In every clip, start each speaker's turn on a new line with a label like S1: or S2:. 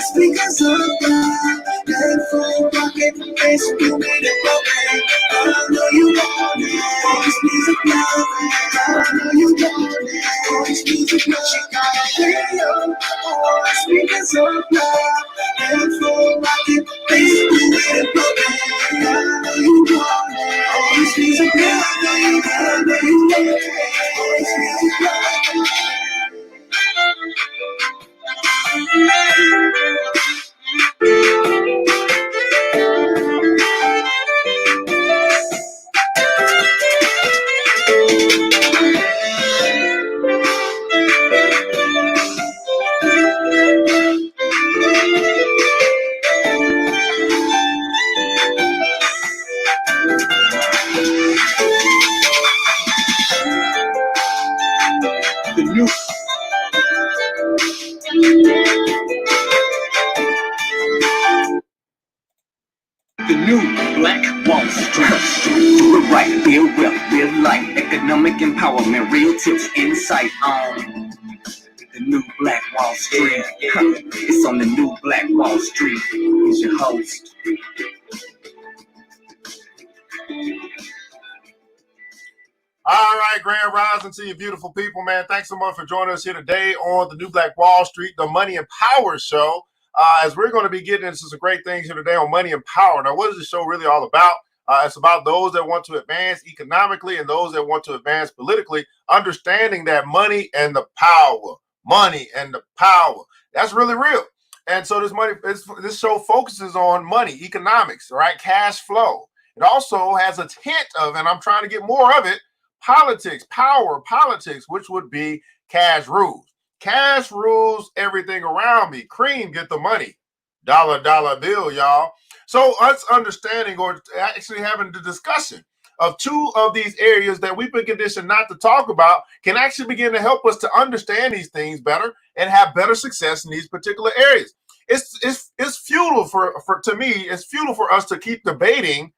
S1: Speakers of love, headphone pocket, face you made it okay. I know you want it, all this music love. I know you want it, all this music love. She got a radio on, speakers of love, headphone pocket, face you made it okay. I know you want it, all this music love. I know you want it, all this music love.
S2: The new Black Wall Street. Do it right, build wealth, build life, economic empowerment, real tips, insight on the new Black Wall Street. It's on the new Black Wall Street. He's your host.
S3: All right, Grand Rising to you beautiful people, man. Thanks so much for joining us here today on the new Black Wall Street, the Money and Power Show. As we're going to be getting into some great things here today on Money and Power. Now, what is the show really all about? It's about those that want to advance economically and those that want to advance politically, understanding that money and the power, that's really real. And so this show focuses on money, economics, right? Cash flow. It also has a hint of, and I'm trying to get more of it, politics, power, politics, which would be cash rules. Cash rules everything around me. Cream, get the money. Dollar bill, y'all. So us understanding or actually having the discussion of two of these areas that we've been conditioned not to talk about can actually begin to help us to understand these things better and have better success in these particular areas. It's futile to me, it's futile for us to keep debating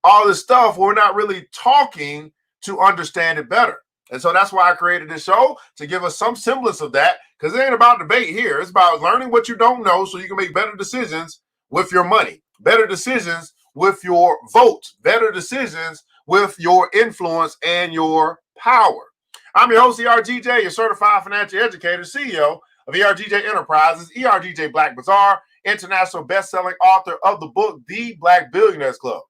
S3: all this stuff. We're not really talking to understand it better. And so that's why I created this show, to give us some semblance of that, because it ain't about debate here. It's about learning what you don't know so you can make better decisions with your money, better decisions with your votes, better decisions with your influence and your power. I'm your host, ERGJ, your certified financial educator, CEO of ERGJ Enterprises, ERGJ Black Bazaar, international best-selling author of the book, The Black Billionaires Club.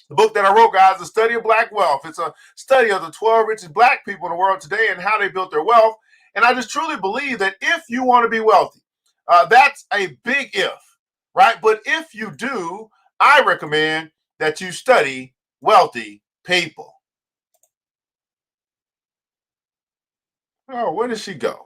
S3: The book that I wrote, guys, The Study of Black Wealth. It's a study of the 12 richest Black people in the world today and how they built their wealth. And I just truly believe that if you want to be wealthy, that's a big if, right? But if you do, I recommend that you study wealthy people. Oh, where did she go?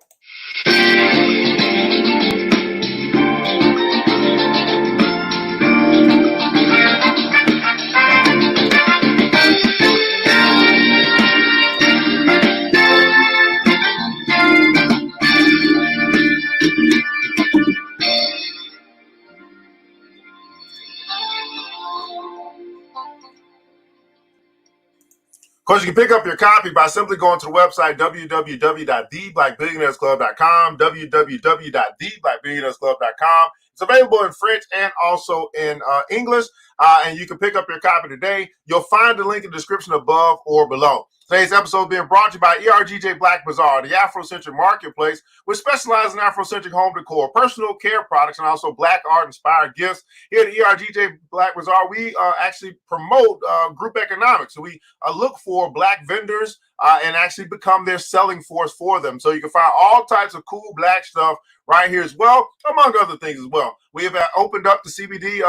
S3: Of course, you can pick up your copy by simply going to the website www.theblackbillionairesclub.com, www.theblackbillionairesclub.com. It's available in French and also in English, and you can pick up your copy today. You'll find the link in the description above or below. Today's episode is being brought to you by ERGJ Black Bazaar, the Afrocentric marketplace, which specializes in Afrocentric home decor, personal care products, and also Black art-inspired gifts. Here at ERGJ Black Bazaar, we actually promote group economics. So we look for Black vendors and actually become their selling force for them. So you can find all types of cool Black stuff right here as well, among other things as well. We have opened up the CBD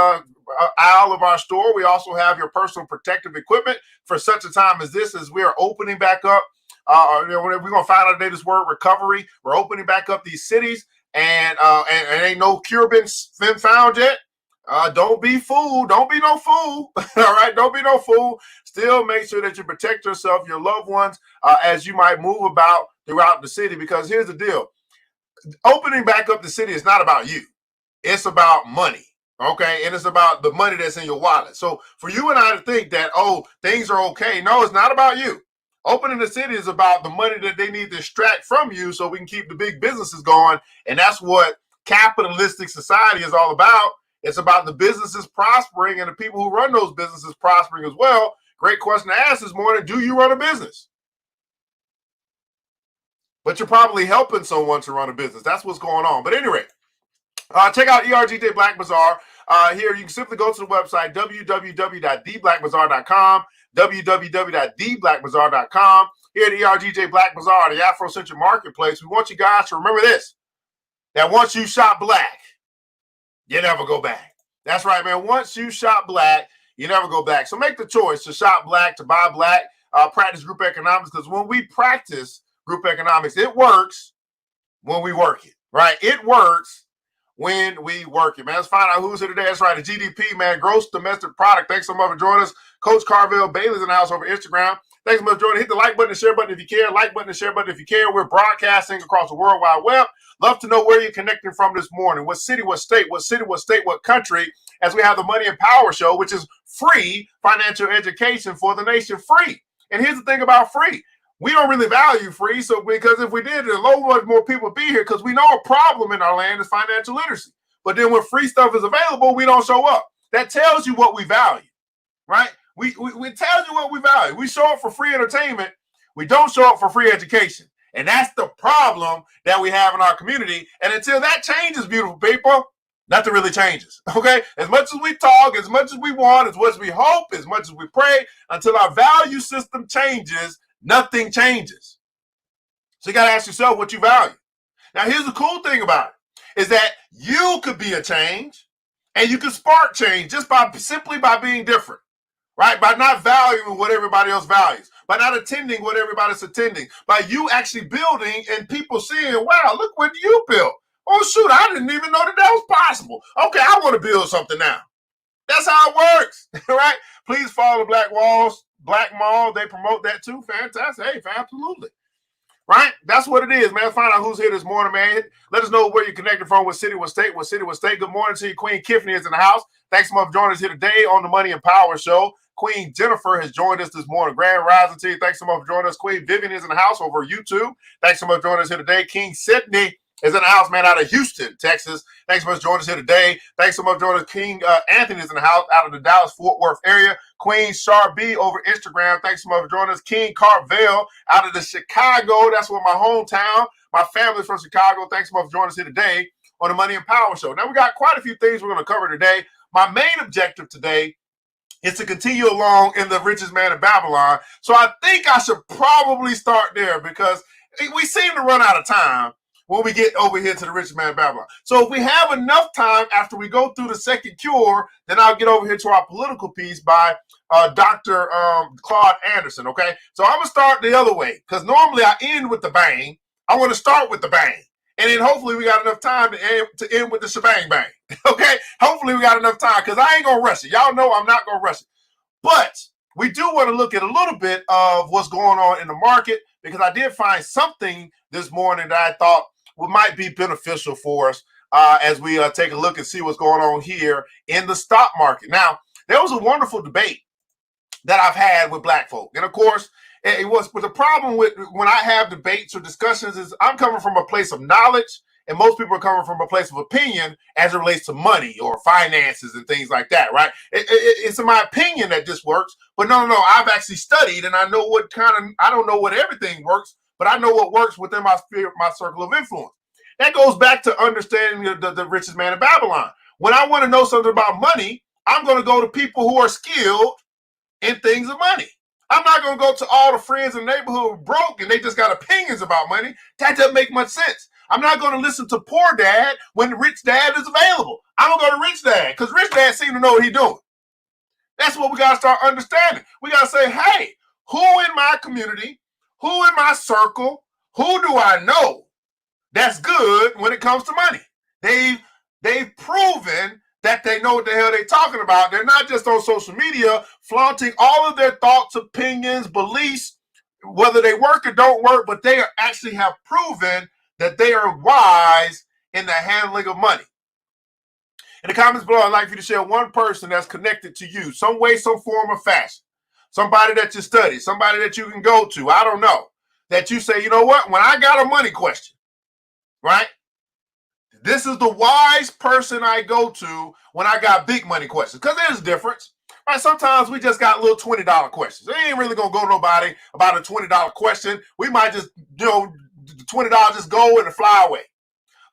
S3: aisle of our store. We also have your personal protective equipment for such a time as this, as we are opening back up. We're going to find out today this word recovery. We're opening back up these cities, and ain't no cure been found yet. Don't be fooled. Don't be no fool. All right. Don't be no fool. Still make sure that you protect yourself, your loved ones, as you might move about throughout the city. Because here's the deal. Opening back up the city is not about you. It's about money. Okay. And it's about the money that's in your wallet. So for you and I to think that, oh, things are okay. No, it's not about you. Opening the city is about the money that they need to extract from you so we can keep the big businesses going. And that's what capitalistic society is all about. It's about the businesses prospering and the people who run those businesses prospering as well. Great question to ask this morning. Do you run a business? But you're probably helping someone to run a business. That's what's going on. But anyway, check out ERGJ Black Bazaar. Here, you can simply go to the website, www.theblackbazaar.com, www.theblackbazaar.com. Here at ERGJ Black Bazaar, the Afrocentric Marketplace, we want you guys to remember this, that once you shop black, you never go back. That's right, man. Once you shop black, you never go back. So make the choice to shop black, to buy black, practice group economics, because when we practice group economics, it works when we work it, right? It works when we work it, man. Let's find out who's here today. That's right, the GDP, man, gross domestic product. Thanks so much for joining us. Coach Carvel Bailey's in the house over Instagram. Thanks so much for joining. Hit the like button, the share button if you care. Like button, the share button if you care. We're broadcasting across the World Wide Web. Love to know where you're connecting from this morning. What city, what state, what city, what state, what country, as we have the Money and Power Show, which is free financial education for the nation, free. And here's the thing about free. We don't really value free, so because if we did, a lot more people would be here, because we know a problem in our land is financial literacy. But then when free stuff is available, we don't show up. That tells you what we value, right? We tells you what we value. We show up for free entertainment. We don't show up for free education. And that's the problem that we have in our community. And until that changes, beautiful people, nothing really changes, okay? As much as we talk, as much as we want, as much as we hope, as much as we pray, until our value system changes, nothing changes. So you got to ask yourself what you value. Now, here's the cool thing about it, is that you could be a change, and you can spark change just simply by being different, right? By not valuing what everybody else values, by not attending what everybody's attending, by you actually building and people seeing, wow, look what you built. Oh, shoot, I didn't even know that was possible. Okay, I want to build something now. That's how it works, right? Please follow Black Mall. They promote that too. Fantastic. Hey, absolutely. Right? That's what it is, man. Find out who's here this morning, man. Let us know where you're connected from, what city, what state, what city, what state. Good morning to you. Queen Tiffany is in the house. Thanks so much for joining us here today on the Money and Power Show. Queen Jennifer has joined us this morning. Grand Rising to you. Thanks so much for joining us. Queen Vivian is in the house over YouTube. Thanks so much for joining us here today. King Sydney is in the house, man, out of Houston, Texas. Thanks so much for joining us here today. Thanks so much for joining us. King Anthony is in the house out of the Dallas-Fort Worth area. Queen Sharby over Instagram. Thanks so much for joining us. King Carvel out of the Chicago. That's where my hometown. My family's from Chicago. Thanks so much for joining us here today on the Money and Power Show. Now, we got quite a few things we're going to cover today. My main objective today is to continue along in the richest man in Babylon. So I think I should probably start there, because we seem to run out of time when we get over here to the richest man in Babylon. So if we have enough time after we go through the second cure, then I'll get over here to our political piece by Dr. Claude Anderson, okay? So I'm going to start the other way, because normally I end with the bang. I want to start with the bang. And then hopefully we got enough time to end with the shebang bang, okay? Hopefully we got enough time, because I ain't going to rush it. Y'all know I'm not going to rush it. But we do want to look at a little bit of what's going on in the market, because I did find something this morning that I thought might be beneficial for us as we take a look and see what's going on here in the stock market. Now, there was a wonderful debate that I've had with black folk. And of course, but the problem with when I have debates or discussions is I'm coming from a place of knowledge, and most people are coming from a place of opinion as it relates to money or finances and things like that, right? It's in my opinion that this works, but no, I've actually studied, and I know I don't know what everything works, but I know what works within my circle of influence. That goes back to understanding the richest man in Babylon. When I want to know something about money, I'm going to go to people who are skilled in things of money. I'm not going to go to all the friends in the neighborhood who are broke and they just got opinions about money. That doesn't make much sense. I'm not going to listen to poor dad when rich dad is available. I'm going to go to rich dad, because rich dad seems to know what he's doing. That's what we got to start understanding. We got to say, hey, who in my community, who in my circle, who do I know that's good when it comes to money? They've proven that they know what the hell they're talking about. They're not just on social media flaunting all of their thoughts, opinions, beliefs, whether they work or don't work, but they actually have proven that they are wise in the handling of money. In the comments below, I'd like for you to share one person that's connected to you, some way, some form, or fashion. Somebody that you study, somebody that you can go to, I don't know, that you say, you know what, when I got a money question, right? This is the wise person I go to when I got big money questions, because there's a difference. Right? Sometimes we just got little $20 questions. We ain't really gonna go to nobody about a $20 question. We might just, the $20 just go and fly away.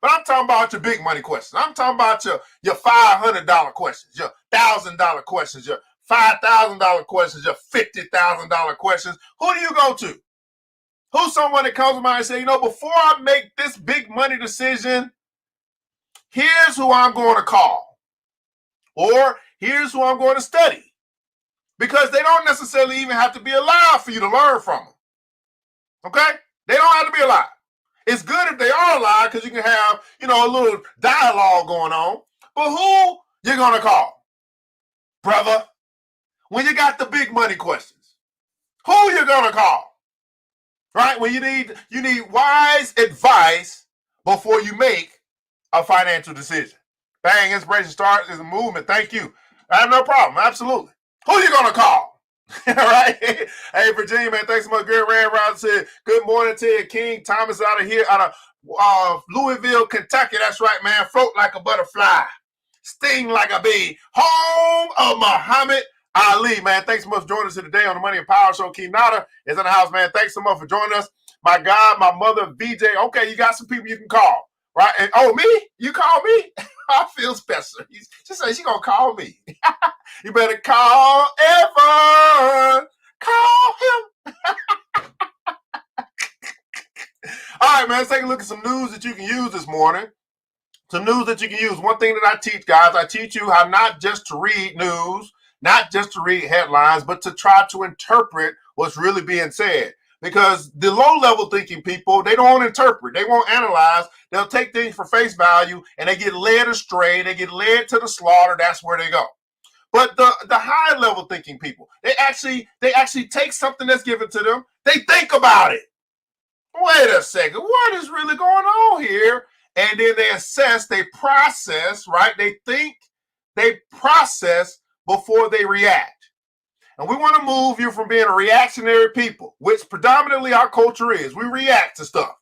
S3: But I'm talking about your big money questions. I'm talking about your $500 questions, your $1,000 questions, your $5,000 questions, your $50,000 questions. Who do you go to? Who's someone that comes to mind and say, before I make this big money decision, here's who I'm going to call, or here's who I'm going to study, because they don't necessarily even have to be alive for you to learn from them. Okay? They don't have to be alive. It's good if they are alive because you can have, a little dialogue going on. But who you going to call, brother, when you got the big money questions? Who you going to call? Right? When you need wise advice before you make a financial decision. Bang, inspiration starts is a movement. Thank you. I have no problem. Absolutely. Who you going to call? All right. Hey, Virginia, man, thanks so much. Great Rand Robinson said, good morning to you, King Thomas out of Louisville, Kentucky. That's right, man. Float like a butterfly. Sting like a bee. Home of Muhammad Ali, man. Thanks so much for joining us today on the Money and Power Show. King Nada is in the house, man. Thanks so much for joining us. My God, my mother, VJ. Okay, you got some people you can call. Right? And me? You call me? I feel special. She said she's going to call me. You better call Evan. Call him. All right, man, let's take a look at some news that you can use this morning. Some news that you can use. One thing that I teach, guys, I teach you how not just to read news, not just to read headlines, but to try to interpret what's really being said. Because the low-level thinking people, they don't interpret. They won't analyze. They'll take things for face value, and they get led astray. They get led to the slaughter. That's where they go. But the high-level thinking people, they actually take something that's given to them. They think about it. Wait a second. What is really going on here? And then they assess, they process, right? They think, they process before they react. And we want to move you from being a reactionary people, which predominantly our culture is. We react to stuff.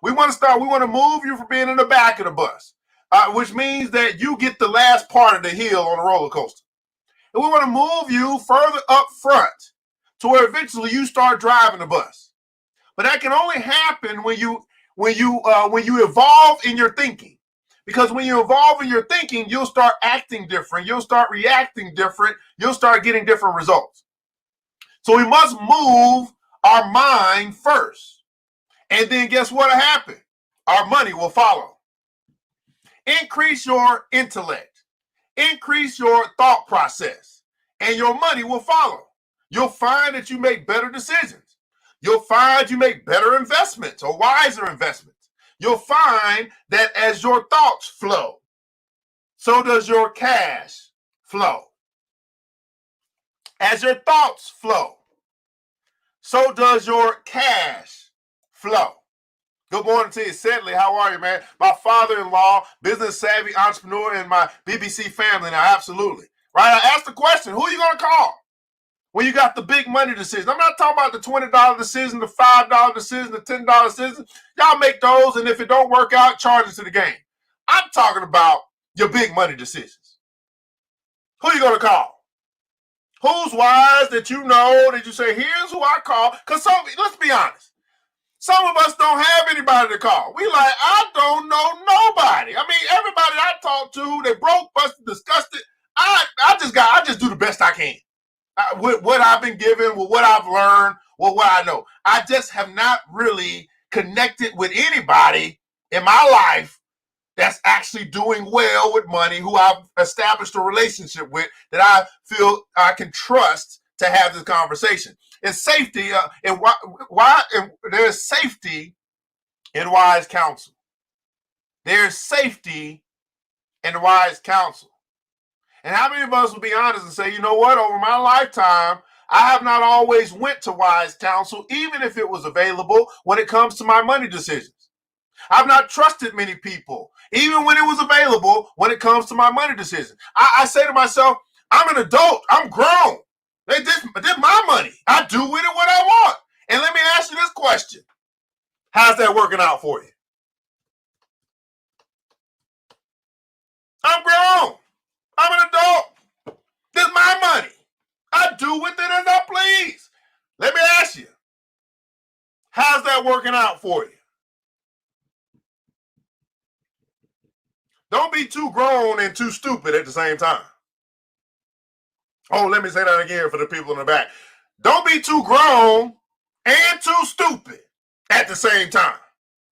S3: We want to move you from being in the back of the bus, which means that you get the last part of the hill on the roller coaster. And we want to move you further up front to where eventually you start driving the bus. But that can only happen when you evolve in your thinking. Because when you evolve in your thinking, you'll start acting different. You'll start reacting different. You'll start getting different results. So we must move our mind first. And then guess what will happen? Our money will follow. Increase your intellect. Increase your thought process. And your money will follow. You'll find that you make better decisions. You'll find you make better investments or wiser investments. You'll find that as your thoughts flow, so does your cash flow. As your thoughts flow, so does your cash flow. Good morning to you, Sedley. How are you, man? My father-in-law, business savvy entrepreneur, and my BBC family now, absolutely. Right? I asked the question, who are you going to call when you got the big money decision? I'm not talking about the $20 decision, the $5 decision, the $10 decision. Y'all make those, and if it don't work out, charge it to the game. I'm talking about your big money decisions. Who are you going to call? Who's wise that you know, that you say, here's who I call? Because let's be honest. Some of us don't have anybody to call. We like, I don't know nobody. I mean, everybody I talk to, they broke, busted, disgusted. I just do the best I can. With what I've been given, with what I've learned, with what I know. I just have not really connected with anybody in my life that's actually doing well with money, who I've established a relationship with, that I feel I can trust to have this conversation. It's safety, and there's safety in wise counsel. There's safety in wise counsel. And how many of us will be honest and say, you know what, over my lifetime, I have not always went to wise counsel, even if it was available when it comes to my money decisions. I've not trusted many people, even when it was available when it comes to my money decisions. I say to myself, I'm an adult. I'm grown. This my money. I do with it what I want. And let me ask you this question. How's that working out for you? I'm grown. I'm an adult. This is my money. I do with it as I please. Let me ask you, how's that working out for you? Don't be too grown and too stupid at the same time. Oh, let me say that again for the people in the back. Don't be too grown and too stupid at the same time.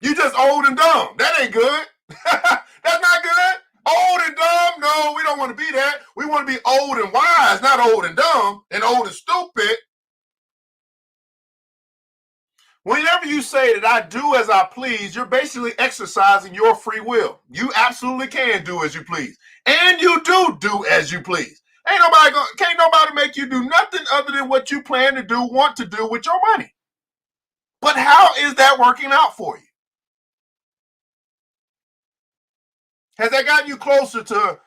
S3: You just old and dumb. That ain't good. That's not good. Old and dumb? No, we don't want to be that. We want to be old and wise, not old and dumb and old and stupid. Whenever you say that I do as I please, you're basically exercising your free will. You absolutely can do as you please. And you do as you please. Can't nobody make you do nothing other than what you plan to do, want to do with your money. But how is that working out for you? Has that gotten you closer to,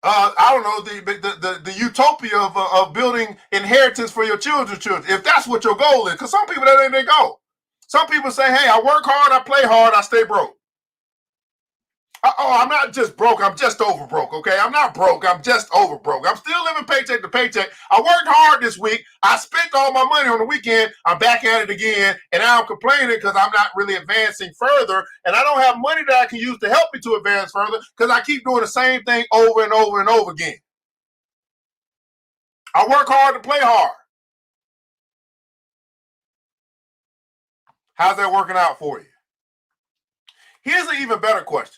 S3: I don't know, the utopia of building inheritance for your children's children? If that's what your goal is, because some people, that ain't their goal. Some people say, hey, I work hard, I play hard, I stay broke. I'm not just broke, I'm just over broke, okay? I'm not broke, I'm just over broke. I'm still living paycheck to paycheck. I worked hard this week. I spent all my money on the weekend. I'm back at it again, and now I'm complaining because I'm not really advancing further, and I don't have money that I can use to help me to advance further because I keep doing the same thing over and over and over again. I work hard to play hard. How's that working out for you? Here's an even better question.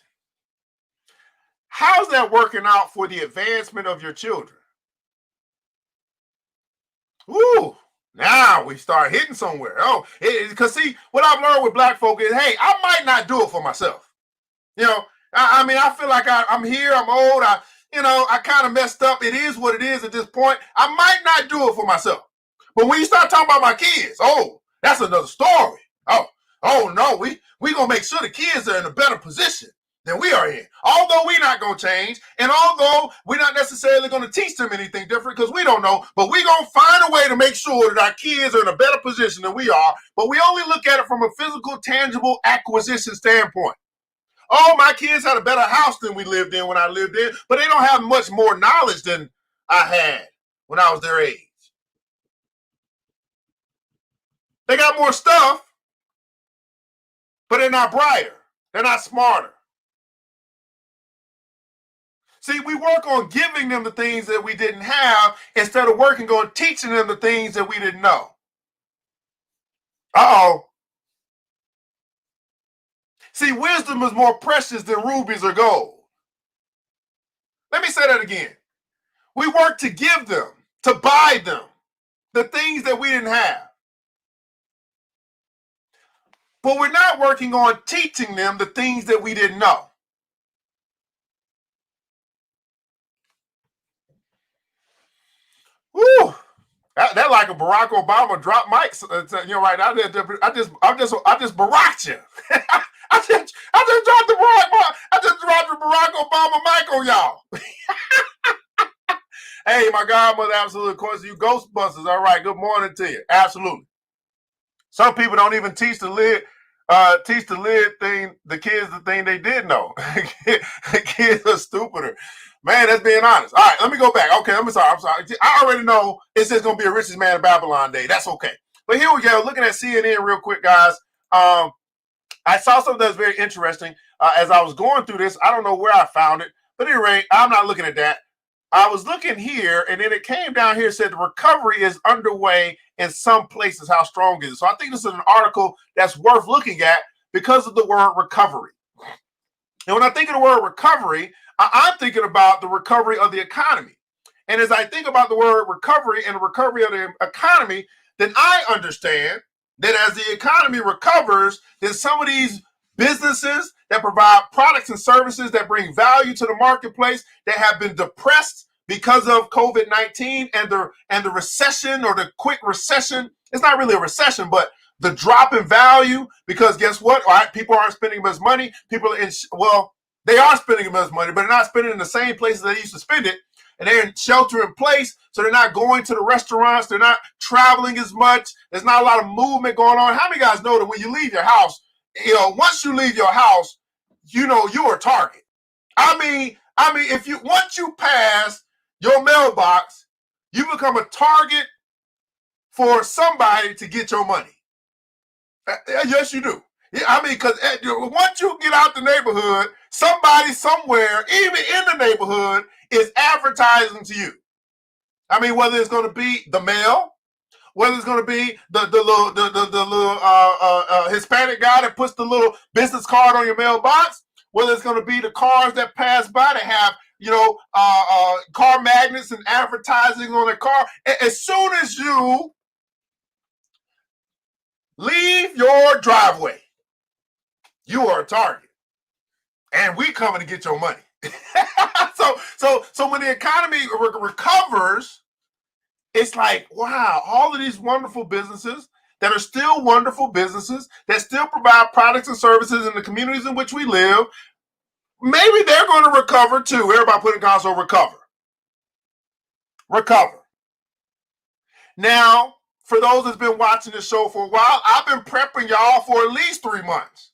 S3: How's that working out for the advancement of your children? Ooh, now we start hitting somewhere. Oh, because see, what I've learned with black folk is, hey, I might not do it for myself. You know, I mean, I feel like I'm here, I'm old, I kind of messed up. It is what it is at this point. I might not do it for myself. But when you start talking about my kids, oh, that's another story. Oh no, we gonna make sure the kids are in a better position than we are in. Although we're not going to change, and although we're not necessarily going to teach them anything different because we don't know, but we're going to find a way to make sure that our kids are in a better position than we are, but we only look at it from a physical, tangible acquisition standpoint. Oh, my kids had a better house than we lived in when I lived in, but they don't have much more knowledge than I had when I was their age. They got more stuff, but they're not brighter. They're not smarter. See, we work on giving them the things that we didn't have instead of working on teaching them the things that we didn't know. Uh-oh. See, wisdom is more precious than rubies or gold. Let me say that again. We work to give them, to buy them, the things that we didn't have. But we're not working on teaching them the things that we didn't know. Woo! That like a Barack Obama drop mic. Right? I just baracked you. I just dropped the Barack Obama mic on y'all. Hey, my godmother, absolutely. Of course, you Ghostbusters. All right, good morning to you. Absolutely. Some people don't even teach the lid thing, the kids the thing they did know. The kids are stupider. Man, that's being honest. All right, let me go back. Okay, I'm sorry. I already know it's just going to be a richest man in Babylon day. That's okay. But here we go. Looking at CNN real quick, guys. I saw something that's very interesting. As I was going through this, I don't know where I found it. But anyway, I'm not looking at that. I was looking here, and then it came down here, said the recovery is underway in some places. How strong is it? So I think this is an article that's worth looking at because of the word recovery. And when I think of the word recovery, I'm thinking about the recovery of the economy. And as I think about the word recovery and the recovery of the economy, then I understand that as the economy recovers, then some of these businesses that provide products and services that bring value to the marketplace that have been depressed because of COVID-19 and the recession, or the quick recession. It's not really a recession, but the drop in value, because guess what? All right, people aren't spending as much money. They are spending as much money, but they're not spending in the same places they used to spend it. And they're in shelter in place, so they're not going to the restaurants. They're not traveling as much. There's not a lot of movement going on. How many guys know that when you leave your house, once you leave your house, you're a target? I mean, if once you pass your mailbox, you become a target for somebody to get your money. Yes, you do. I mean, because once you get out the neighborhood, somebody somewhere, even in the neighborhood, is advertising to you. I mean, whether it's going to be the mail, whether it's going to be the little Hispanic guy that puts the little business card on your mailbox, whether it's going to be the cars that pass by that have car magnets and advertising on their car. As soon as you leave your driveway, you are a target, and we coming to get your money. So when the economy recovers, it's like, wow, all of these wonderful businesses that are still wonderful businesses that still provide products and services in the communities in which we live, maybe they're going to recover too. Everybody put in console, recover. Now, for those that's been watching this show for a while, I've been prepping y'all for at least 3 months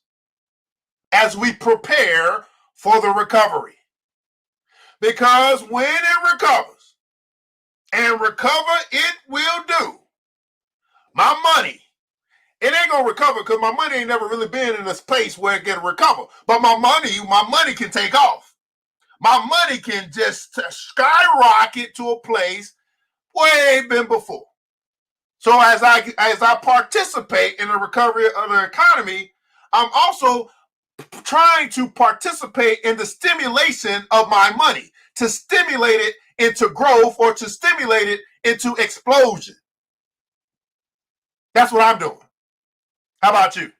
S3: as we prepare for the recovery. Because when it recovers, and recover it will do, my money, it ain't gonna recover because my money ain't never really been in a space where it can recover. But my money can take off. My money can just skyrocket to a place where it ain't been before. So as I participate in the recovery of the economy, I'm also trying to participate in the stimulation of my money, to stimulate it into growth or to stimulate it into explosion. That's what I'm doing. How about you?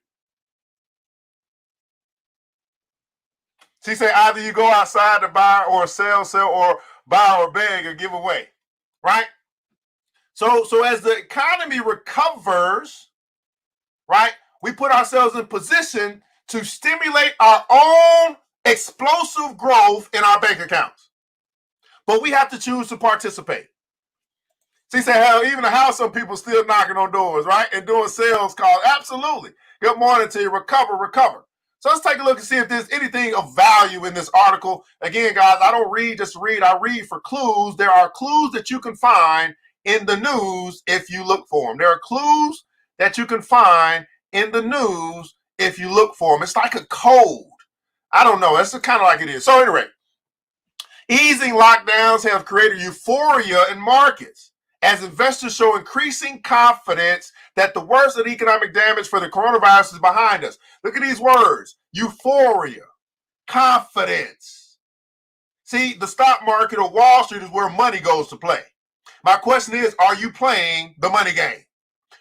S3: She said either you go outside to buy or sell or buy or beg or give away, right? So as the economy recovers, right, we put ourselves in position to stimulate our own explosive growth in our bank accounts. But we have to choose to participate. She said, hell, even the house, some people still knocking on doors, right? And doing sales calls. Absolutely. Good morning to you. Recover. So let's take a look and see if there's anything of value in this article. Again, guys, I don't read, just read. I read for clues. There are clues that you can find in the news if you look for them. There are clues that you can find in the news if you look for them. It's like a code. I don't know. That's kind of like it is. So anyway, easing lockdowns have created euphoria in markets as investors show increasing confidence that the worst of the economic damage for the coronavirus is behind us. Look at these words: euphoria, confidence. See, the stock market or Wall Street is where money goes to play. My question is, are you playing the money game?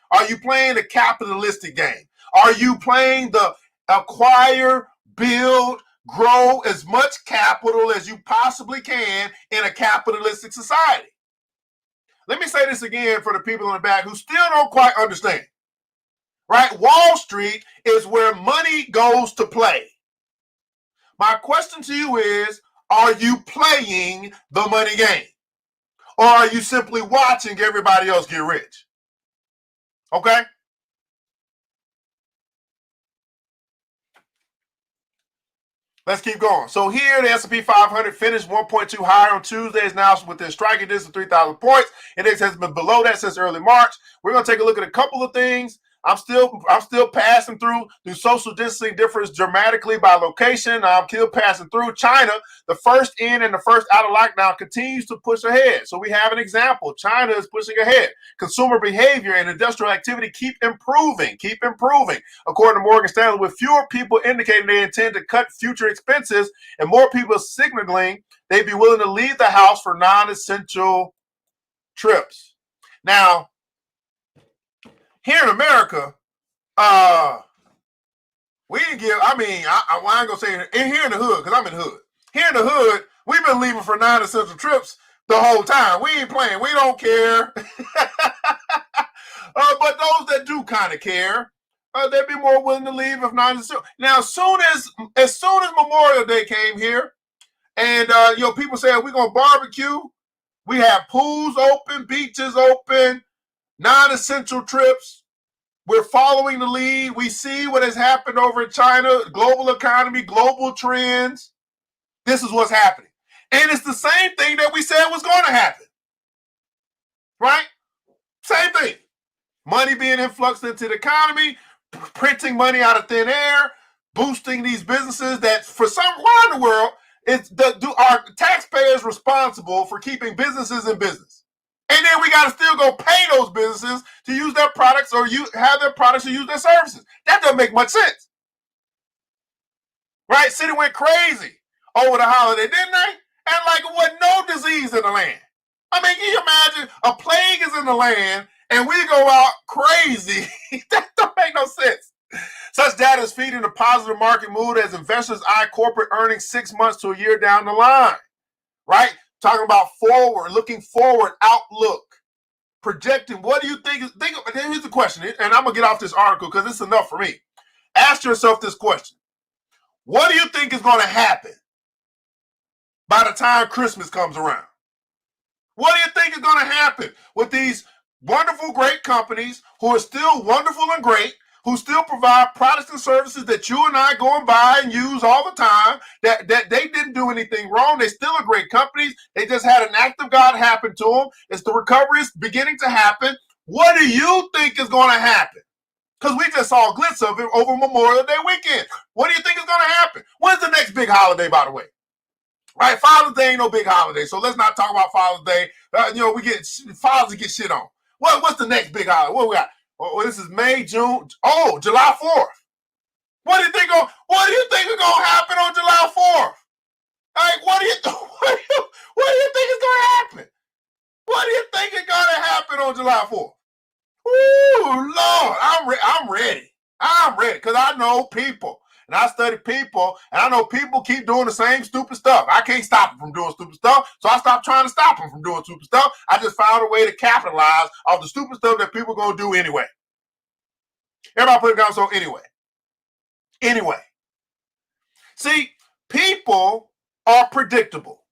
S3: Are you playing the capitalistic game? Are you playing the acquire, build, grow as much capital as you possibly can in a capitalistic society? Let me say this again for the people in the back who still don't quite understand. Right? Wall Street is where money goes to play. My question to you is, are you playing the money game? Or are you simply watching everybody else get rich? Okay? Let's keep going. So here, the S&P 500 finished 1.2 higher on Tuesday. It's now within striking distance of 3,000 points. Index has been below that since early March. We're going to take a look at a couple of things. I'm still passing through. Do social distancing differs dramatically by location? I'm still passing through. China, the first in and the first out of lockdown, continues to push ahead. So we have an example. China is pushing ahead. Consumer behavior and industrial activity keep improving. According to Morgan Stanley, with fewer people indicating they intend to cut future expenses and more people signaling they'd be willing to leave the house for non-essential trips. Now, here in America, we didn't give, I ain't gonna say here in the hood, because I'm in the hood. Here in the hood, we've been leaving for non-essential trips the whole time. We ain't playing. We don't care. But those that do kind of care, they'd be more willing to leave if not. Now, as soon as Memorial Day came here, and people said we're gonna barbecue. We have pools open, beaches open, non-essential trips. We're following the lead. We see what has happened over in China, global economy, global trends. This is what's happening. And it's the same thing that we said was going to happen. Right? Same thing. Money being influxed into the economy, printing money out of thin air, boosting these businesses that for somewhere in the world, our taxpayers responsible for keeping businesses in business. And then we got to still go pay those businesses to use their products or have their products or use their services. That doesn't make much sense. Right? City went crazy over the holiday, didn't they? And like it wasn't no disease in the land. I mean, can you imagine a plague is in the land and we go out crazy? That don't make no sense. Such data is feeding a positive market mood as investors eye corporate earnings 6 months to a year down the line. Right? Talking about looking forward, outlook, projecting. What do you think? Here's the question, and I'm going to get off this article because it's enough for me. Ask yourself this question. What do you think is going to happen by the time Christmas comes around? What do you think is going to happen with these wonderful, great companies who are still wonderful and great, who still provide products and services that you and I go and buy and use all the time, that they didn't do anything wrong. They still are great companies. They just had an act of God happen to them. It's the recovery is beginning to happen. What do you think is going to happen? Because we just saw a glimpse of it over Memorial Day weekend. What do you think is going to happen? When's the next big holiday, by the way? Right, Father's Day ain't no big holiday, so let's not talk about Father's Day. We get fathers get shit on. What's the next big holiday? What we got? Oh, this is May, June. Oh, July 4th. What do you think is gonna happen on July 4th? Like, what do you think is gonna happen? What do you think is gonna happen on July 4th? Ooh, Lord, I'm ready. I'm ready because I know people. And I study people, and I know people keep doing the same stupid stuff. I can't stop them from doing stupid stuff, so I stopped trying to stop them from doing stupid stuff. I just found a way to capitalize off the stupid stuff that people are going to do anyway. Everybody put it down, so anyway. See, people are predictable.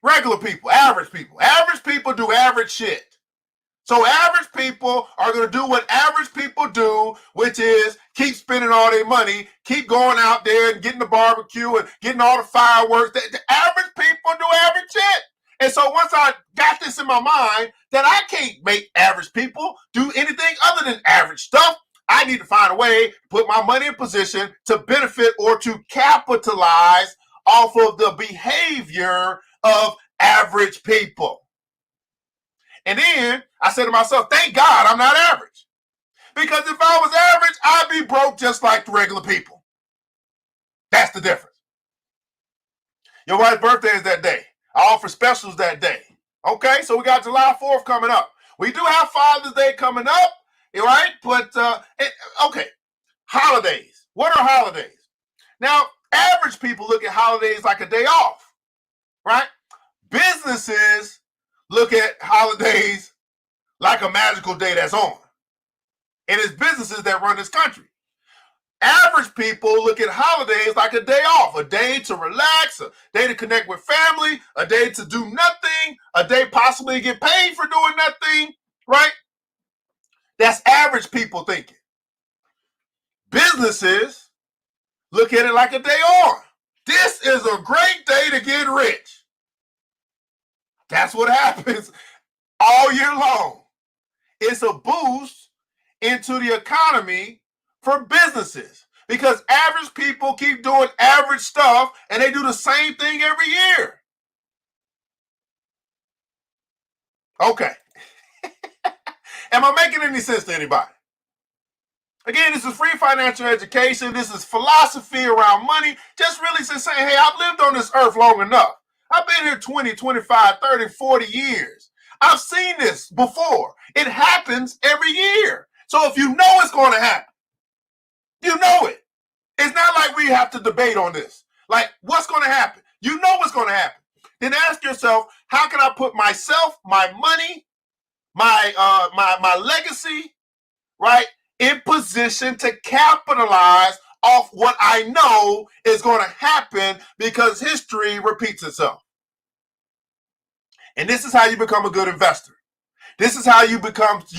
S3: Regular people, average people. Average people do average shit. So average people are going to do what average people do, which is keep spending all their money, keep going out there and getting the barbecue and getting all the fireworks. The average people do average shit. And so once I got this in my mind that I can't make average people do anything other than average stuff, I need to find a way to put my money in position to benefit or to capitalize off of the behavior of average people. And then I said to myself, thank God I'm not average. Because if I was average, I'd be broke just like the regular people. That's the difference. Your wife's birthday is that day. I offer specials that day. Okay, so we got July 4th coming up. We do have Father's Day coming up, right? But, okay, holidays. What are holidays? Now, average people look at holidays like a day off, right? Businesses look at holidays like a magical day that's on. And it's businesses that run this country. Average people look at holidays like a day off, a day to relax, a day to connect with family, a day to do nothing, a day possibly to get paid for doing nothing, right? That's average people thinking. Businesses look at it like a day on. This is a great day to get rich. That's what happens all year long. It's a boost into the economy for businesses because average people keep doing average stuff and they do the same thing every year. Okay. Am I making any sense to anybody? Again, this is free financial education. This is philosophy around money. Just really saying, hey, I've lived on this earth long enough. I've been here 20, 25, 30, 40 years. I've seen this before. It happens every year. So if you know it's going to happen, you know it. It's not like we have to debate on this. Like, what's going to happen? You know what's going to happen. then ask yourself, how can I put myself, my money, my legacy, right, in position to capitalize off what I know is going to happen because history repeats itself. And this is how you become a good investor. This is how you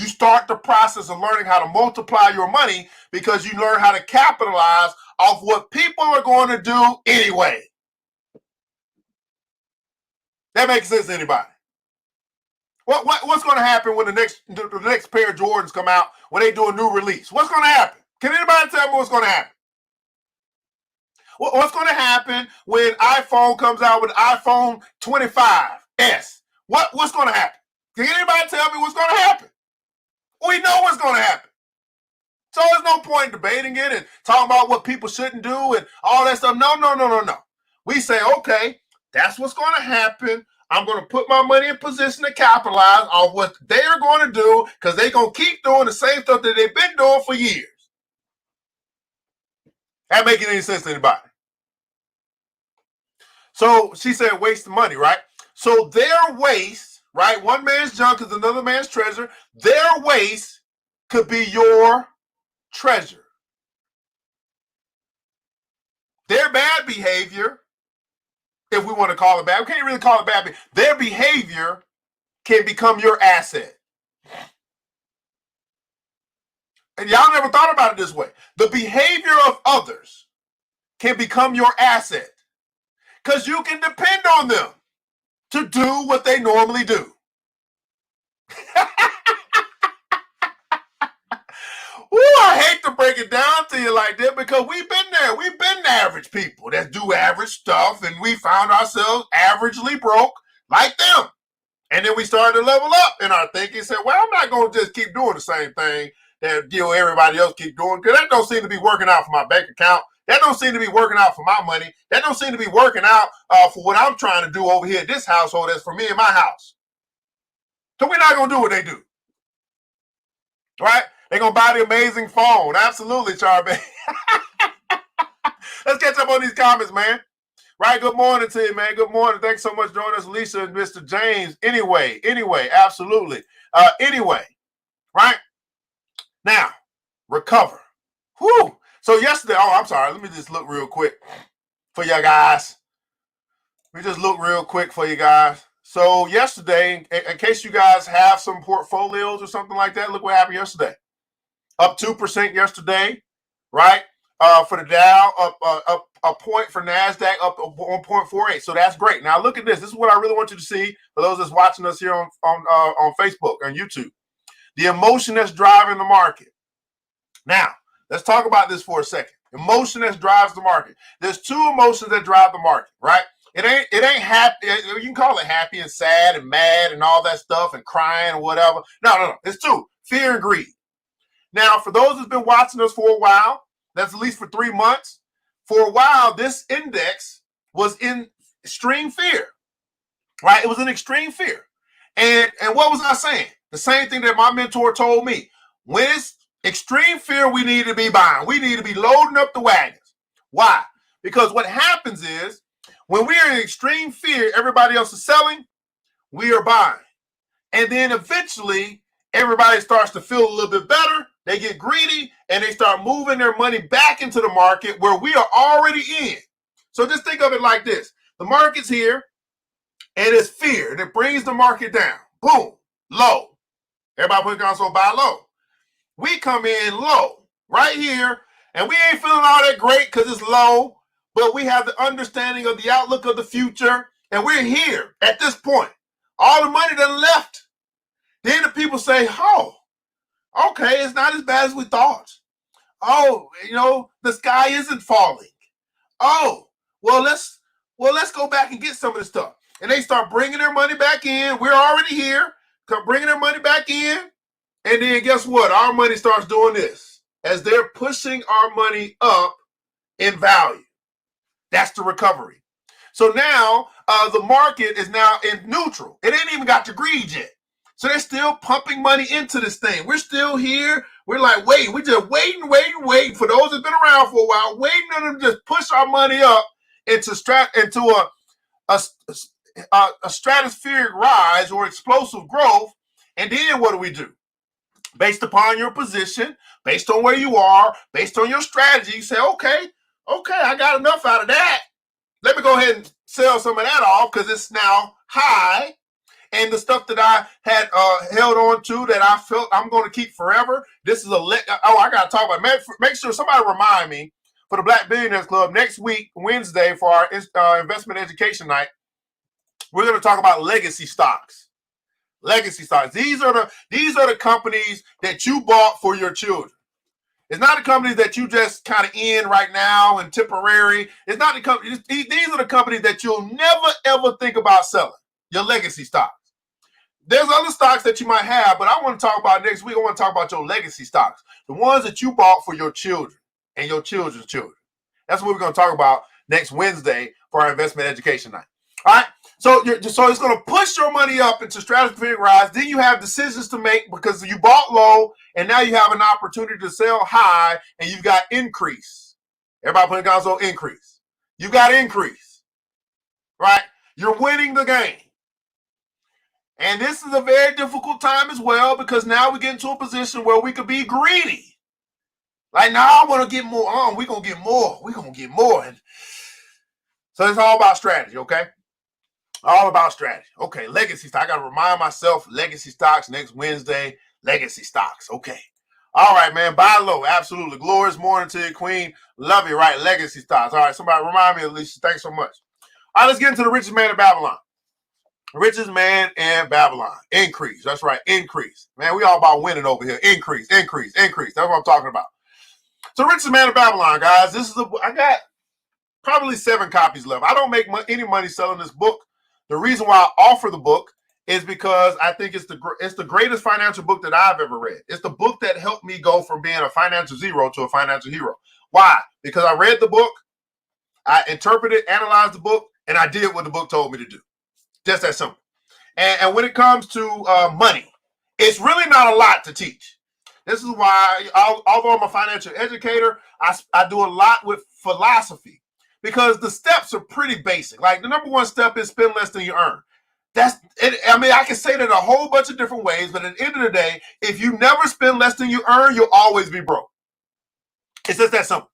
S3: start the process of learning how to multiply your money because you learn how to capitalize off what people are going to do anyway. That makes sense to anybody? What's going to happen when the next pair of Jordans come out, when they do a new release? What's going to happen? Can anybody tell me what's going to happen? What's going to happen when iPhone comes out with iPhone 25s? What's going to happen? Can anybody tell me what's going to happen? We know what's going to happen. So there's no point in debating it and talking about what people shouldn't do and all that stuff. No. We say, okay, that's what's going to happen. I'm going to put my money in position to capitalize on what they're going to do because they're going to keep doing the same stuff that they've been doing for years. That making any sense to anybody? So she said waste of money, right? So their waste, right? One man's junk is another man's treasure. Their waste could be your treasure. Their bad behavior, if we want to call it bad, we can't really call it bad. Their behavior can become your asset. And y'all never thought about it this way. The behavior of others can become your asset because you can depend on them to do what they normally do. Ooh, I hate to break it down to you like that because we've been there. We've been average people that do average stuff, and we found ourselves averagely broke like them. And then we started to level up in our thinking, said, well, I'm not going to just keep doing the same thing that everybody else keep doing because that don't seem to be working out for my bank account. That don't seem to be working out for my money. That don't seem to be working out for what I'm trying to do over here at this household that's for me and my house. So we're not going to do what they do. Right? They're going to buy the amazing phone. Absolutely, Charlie. Let's catch up on these comments, man. Right? Good morning to you, man. Good morning. Thanks so much for joining us, Lisa and Mr. James. Anyway, absolutely. Anyway, right? Now, recover. Whew. So yesterday, I'm sorry. Let me just look real quick for you guys. So yesterday, in case you guys have some portfolios or something like that, look what happened yesterday. Up 2% yesterday, right? For the Dow, up a point for NASDAQ, up 1.48. So that's great. Now look at this. This is what I really want you to see for those that's watching us here on Facebook, on YouTube. The emotion that's driving the market. Now, let's talk about this for a second. Emotion that drives the market. There's two emotions that drive the market, right? It ain't happy. You can call it happy and sad and mad and all that stuff and crying or whatever. No. It's two. Fear and greed. Now, for those who've been watching us for a while, that's at least for 3 months, for a while, this index was in extreme fear, right? It was in extreme fear. And what was I saying? The same thing that my mentor told me. When it's extreme fear, we need to be buying. We need to be loading up the wagons. Why? Because what happens is when we are in extreme fear, everybody else is selling, we are buying. And then eventually, everybody starts to feel a little bit better. They get greedy and they start moving their money back into the market where we are already in. So just think of it like this. The market's here and it's fear and it brings the market down. Boom, low. Everybody put console buy low. We come in low right here and we ain't feeling all that great because it's low, but we have the understanding of the outlook of the future and we're here at this point. All the money that left. Then the people say, oh, okay, it's not as bad as we thought. Oh, the sky isn't falling. Oh, well, let's go back and get some of this stuff. And they start bringing their money back in. We're already here. Come bringing their money back in. And then guess what? Our money starts doing this as they're pushing our money up in value. That's the recovery. So now the market is now in neutral. It ain't even got to greed yet. So they're still pumping money into this thing. We're still here. We're like, we're just waiting. For those that've been around for a while, waiting on them to just push our money up into a stratospheric rise or explosive growth. And then what do? Based upon your position, based on where you are, based on your strategy, you say, okay, I got enough out of that. Let me go ahead and sell some of that off because it's now high. And the stuff that I had held on to that I felt I'm going to keep forever. This is I got to talk about it. Make sure somebody remind me for the Black Billionaires Club next week, Wednesday, for our investment education night. We're going to talk about legacy stocks. Legacy stocks. These are the companies that you bought for your children. It's not the companies that you just kind of in right now and temporary. It's not the companies. These are the companies that you'll never ever think about selling. Your legacy stocks. There's other stocks that you might have, but I want to talk about next week. I want to talk about your legacy stocks, the ones that you bought for your children and your children's children. That's what we're going to talk about next Wednesday for our investment education night. All right. So it's going to push your money up into stratospheric rise. Then you have decisions to make because you bought low and now you have an opportunity to sell high and you've got increase. Everybody putting down so increase. You got increase, right? You're winning the game. And this is a very difficult time as well because now we get into a position where we could be greedy. Like, now I want to get more. We're going to get more. We're going to get more. And so it's all about strategy, okay? All about strategy. Okay, legacy stock. I got to remind myself, legacy stocks next Wednesday, legacy stocks. Okay. All right, man. Buy low. Absolutely. Glorious morning to you, Queen. Love you, right? Legacy stocks. All right, somebody remind me, Alicia. Thanks so much. All right, let's get into the richest man in Babylon. Richest man in Babylon. Increase. That's right. Increase. Man, we all about winning over here. Increase. That's what I'm talking about. So richest man in Babylon, guys. I got probably 7 copies left. I don't make any money selling this book. The reason why I offer the book is because I think it's the greatest financial book that I've ever read. It's the book that helped me go from being a financial zero to a financial hero. Why? Because I read the book, I interpreted, analyzed the book, and I did what the book told me to do. Just that simple. And when it comes to money, it's really not a lot to teach. This is why, although I'm a financial educator, I do a lot with philosophy because the steps are pretty basic. Like the number 1 step is spend less than you earn. I can say that a whole bunch of different ways, but at the end of the day, if you never spend less than you earn, you'll always be broke. It's just that simple.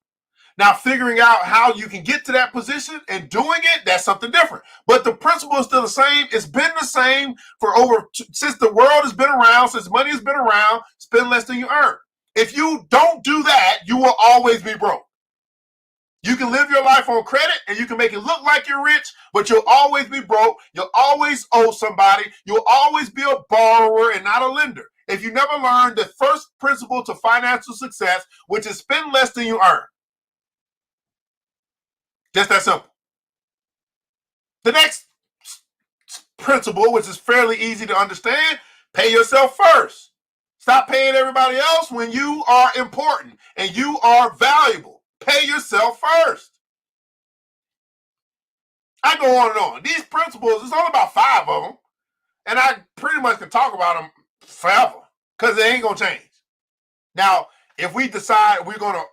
S3: Now, figuring out how you can get to that position and doing it, that's something different. But the principle is still the same. It's been the same since the world has been around, since money has been around, spend less than you earn. If you don't do that, you will always be broke. You can live your life on credit and you can make it look like you're rich, but you'll always be broke. You'll always owe somebody. You'll always be a borrower and not a lender. If you never learned the first principle to financial success, which is spend less than you earn. Just that simple. The next principle, which is fairly easy to understand, pay yourself first. Stop paying everybody else when you are important and you are valuable. Pay yourself first. I go on and on. These principles, it's only about 5 of them, and I pretty much can talk about them forever because they ain't going to change. Now, if we decide we're going to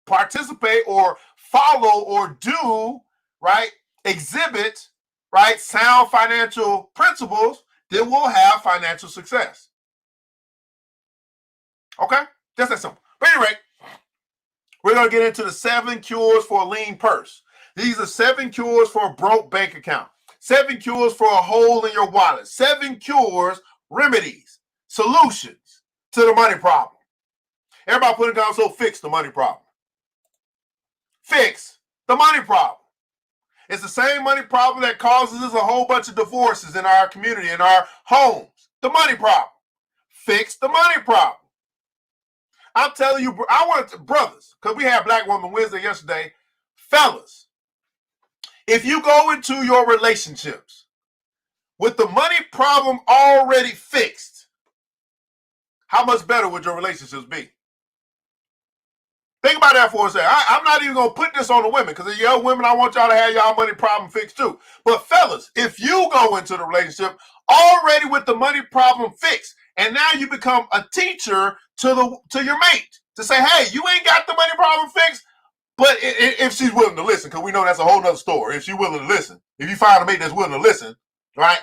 S3: participate or follow or do, right, exhibit, right, sound financial principles, then we'll have financial success. Okay? Just that simple. But anyway, we're going to get into the 7 cures for a lean purse. These are 7 cures for a broke bank account. 7 cures for a hole in your wallet. 7 cures, remedies, solutions to the money problem. Everybody put it down, so fix the money problem. Fix the money problem. It's the same money problem that causes us a whole bunch of divorces in our community, in our homes. The money problem. Fix the money problem. I'm telling you, I want to, brothers, because we had Black Woman Wednesday yesterday. Fellas, if you go into your relationships with the money problem already fixed, how much better would your relationships be? Think about that for a second. I'm not even going to put this on the women because, yo, women, I want y'all to have y'all money problem fixed too. But fellas, if you go into the relationship already with the money problem fixed, and now you become a teacher to your mate to say, hey, you ain't got the money problem fixed, but if she's willing to listen, because we know that's a whole nother story. If she's willing to listen, if you find a mate that's willing to listen, right?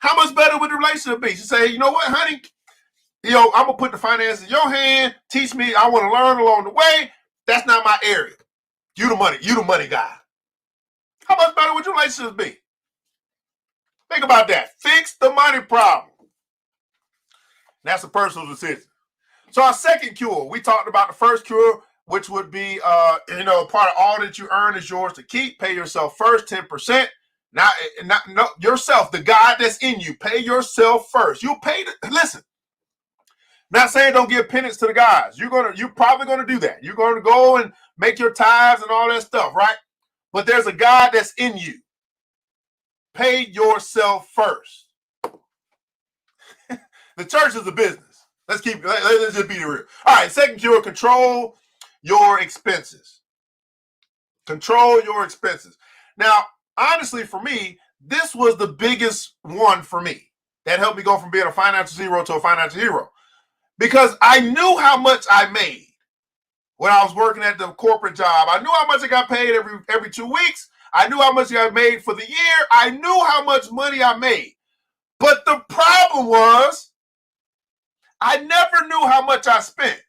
S3: How much better would the relationship be? She say, you know what, honey? I'm going to put the finances in your hand. Teach me. I want to learn along the way. That's not my area. You the money guy. How much better would your relationships be? Think about that. Fix the money problem. That's a personal decision. So our second cure, we talked about the first cure, which would be, part of all that you earn is yours to keep. Pay yourself first, 10%. Not yourself, the God that's in you. Pay yourself first. You'll pay. Listen, not saying don't give penance to the guys. You're probably gonna do that. You're gonna go and make your tithes and all that stuff, right? But there's a God that's in you. Pay yourself first. The church is a business. Let's just be real. All right, second cure, control your expenses. Control your expenses. Now, honestly, for me, this was the biggest one for me. That helped me go from being a financial zero to a financial hero. Because I knew how much I made when I was working at the corporate job. I knew how much I got paid every 2 weeks. I knew how much I made for the year. I knew how much money I made. But the problem was, I never knew how much I spent.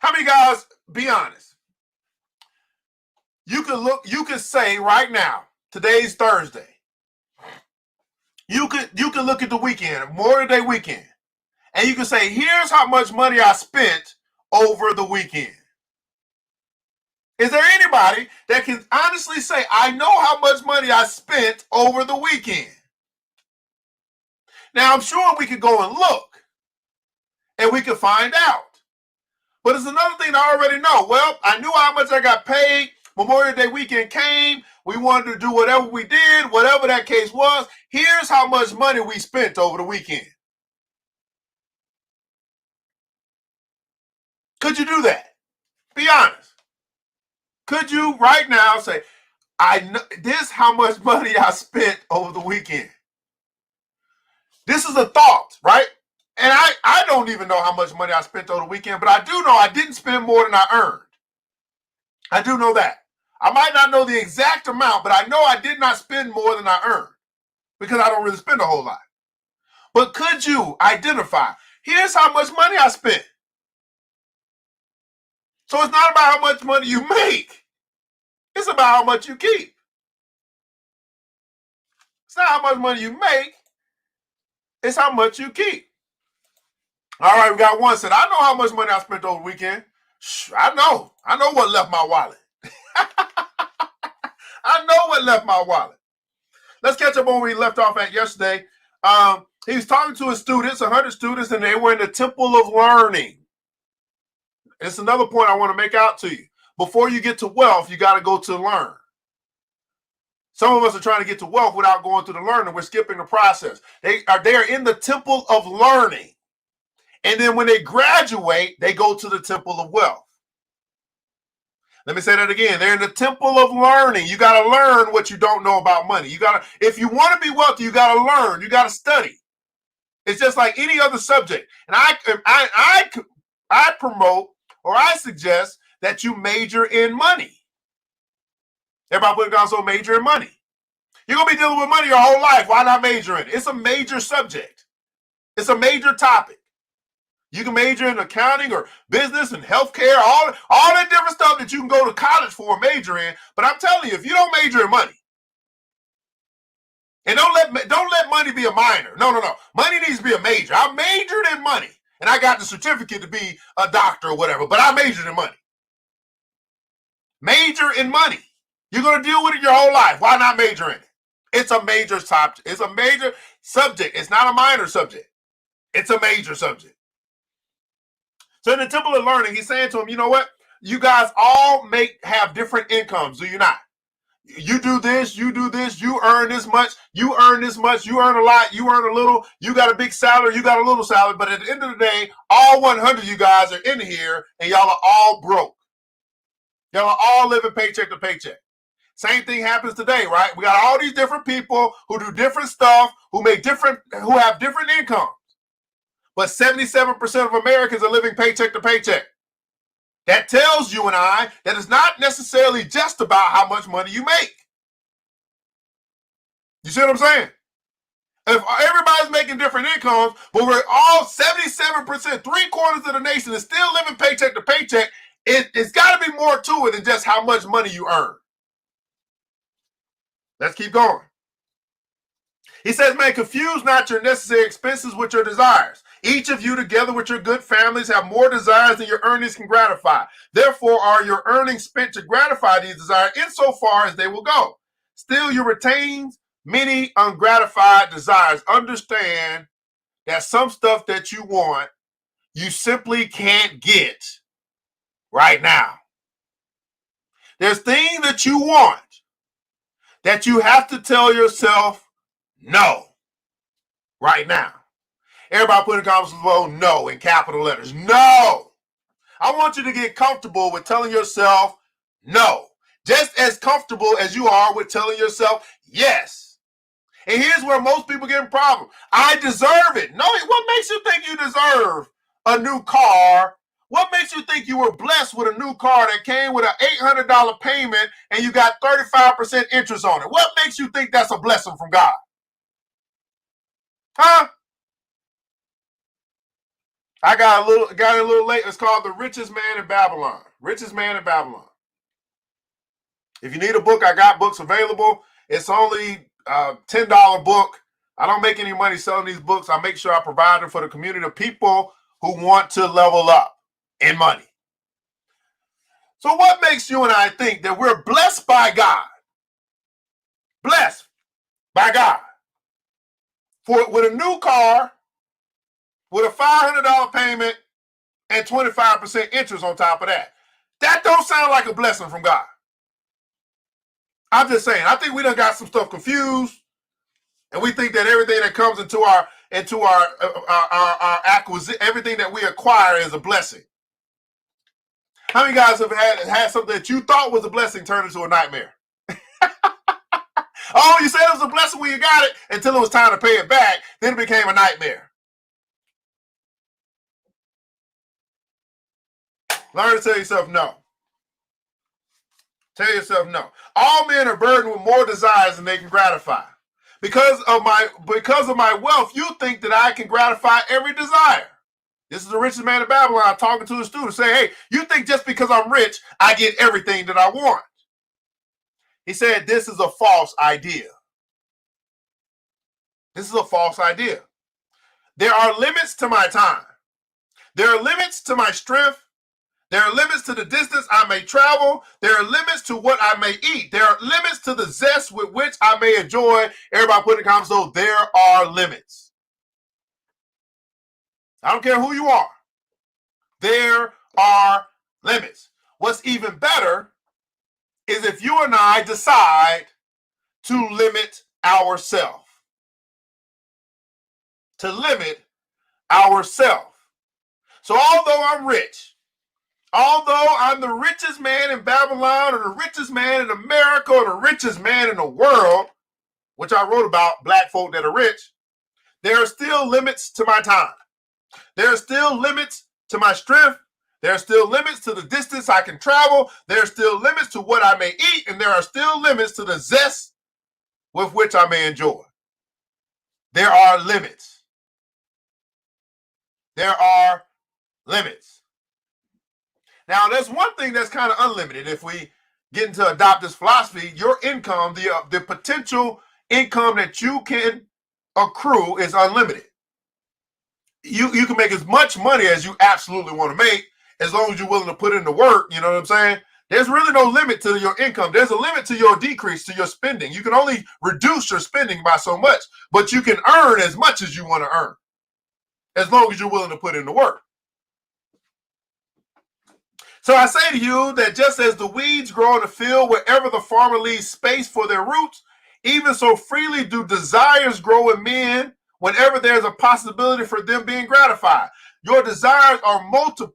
S3: How many guys, be honest? You can say right now, today's Thursday. You can look at the weekend, Memorial Day weekend, and you can say, here's how much money I spent over the weekend. Is there anybody that can honestly say, I know how much money I spent over the weekend? Now, I'm sure we could go and look, and we could find out. But it's another thing I already know. Well, I knew how much I got paid. Memorial Day weekend came. We wanted to do whatever we did, whatever that case was. Here's how much money we spent over the weekend. Could you do that? Be honest. Could you right now say, I know this how much money I spent over the weekend? This is a thought, right? And I don't even know how much money I spent over the weekend, but I do know I didn't spend more than I earned. I do know that. I might not know the exact amount, but I know I did not spend more than I earned because I don't really spend a whole lot. But could you identify, here's how much money I spent? So it's not about how much money you make. It's about how much you keep. It's not how much money you make. It's how much you keep. All right, we got one said, I know how much money I spent over the weekend. I know what left my wallet. I know what left my wallet. Let's catch up on where we left off at yesterday. He was talking to his students, 100 students, and they were in the temple of learning. It's another point I want to make out to you. Before you get to wealth, you got to go to learn. Some of us are trying to get to wealth without going through the learning. We're skipping the process. They are in the temple of learning. And then when they graduate, they go to the temple of wealth. Let me say that again. They're in the temple of learning. You got to learn what you don't know about money. If you want to be wealthy, you got to learn. You got to study. It's just like any other subject. And I promote or I suggest that you major in money. Everybody put it down, so major in money. You're going to be dealing with money your whole life. Why not major in it? It's a major subject. It's a major topic. You can major in accounting or business and healthcare, all that different stuff that you can go to college for and major in. But I'm telling you, if you don't major in money, and don't let money be a minor. No. Money needs to be a major. I majored in money, and I got the certificate to be a doctor or whatever, but I majored in money. Major in money. You're going to deal with it your whole life. Why not major in it? It's a major topic. It's a major subject. It's not a minor subject. It's a major subject. So in the temple of learning, he's saying to him, you know what? You guys all have different incomes, do you not? You do this, you earn this much, you earn this much, you earn a lot, you earn a little, you got a big salary, you got a little salary, but at the end of the day, all 100 of you guys are in here and y'all are all broke. Y'all are all living paycheck to paycheck. Same thing happens today, right? We got all these different people who do different stuff, who have different incomes. But 77% of Americans are living paycheck to paycheck. that tells you and I that it's not necessarily just about how much money you make. You see what I'm saying? If everybody's making different incomes, but we're all 77%, 3/4 of the nation is still living paycheck to paycheck, it's got to be more to it than just how much money you earn. Let's keep going. He says, man, confuse not your necessary expenses with your desires. Each of you, together with your good families, have more desires than your earnings can gratify. Therefore, are your earnings spent to gratify these desires insofar as they will go? Still, you retain many ungratified desires. Understand that some stuff that you want, you simply can't get right now. There's things that you want that you have to tell yourself no right now. Everybody put in the comments below no in capital letters. No. I want you to get comfortable with telling yourself no. Just as comfortable as you are with telling yourself yes. And here's where most people get in problem. I deserve it. No, what makes you think you deserve a new car? What makes you think you were blessed with a new car that came with an $800 payment and you got 35% interest on it? What makes you think that's a blessing from God? Huh? I got a little late. It's called The Richest Man in Babylon. Richest Man in Babylon. If you need a book, I got books available. It's only a $10 book. I don't make any money selling these books. I make sure I provide them for the community of people who want to level up in money. So what makes you and I think that we're blessed by God? Blessed by God. With a new car, with a $500 payment and 25% interest on top of that. That don't sound like a blessing from God. I'm just saying, I think we done got some stuff confused, and we think that everything that comes into our acquisition, everything that we acquire is a blessing. How many guys have had something that you thought was a blessing turn into a nightmare? Oh, you said it was a blessing when you got it until it was time to pay it back. Then it became a nightmare. Learn to tell yourself no. Tell yourself no. All men are burdened with more desires than they can gratify. Because of my wealth, you think that I can gratify every desire. This is the richest man in Babylon talking to the student, saying, hey, you think just because I'm rich, I get everything that I want. He said, this is a false idea. This is a false idea. There are limits to my time. There are limits to my strength. There are limits to the distance I may travel. There are limits to what I may eat. There are limits to the zest with which I may enjoy. Everybody put in the comments, so there are limits. I don't care who you are. There are limits. What's even better is if you and I decide to limit ourselves. To limit ourselves. So although I'm rich, although I'm the richest man in Babylon or the richest man in America or the richest man in the world, which I wrote about black folk that are rich, there are still limits to my time. There are still limits to my strength. There are still limits to the distance I can travel. There are still limits to what I may eat. And there are still limits to the zest with which I may enjoy. There are limits. There are limits. Now, there's one thing that's kind of unlimited. If we get into adopt this philosophy, your income, the potential income that you can accrue is unlimited. You can make as much money as you absolutely want to make, as long as you're willing to put in the work. You know what I'm saying? There's really no limit to your income. There's a limit to your decrease, to your spending. You can only reduce your spending by so much, but you can earn as much as you want to earn, as long as you're willing to put in the work. So I say to you that just as the weeds grow in the field wherever the farmer leaves space for their roots, even so freely do desires grow in men whenever there's a possibility for them being gratified. Your desires are multitude,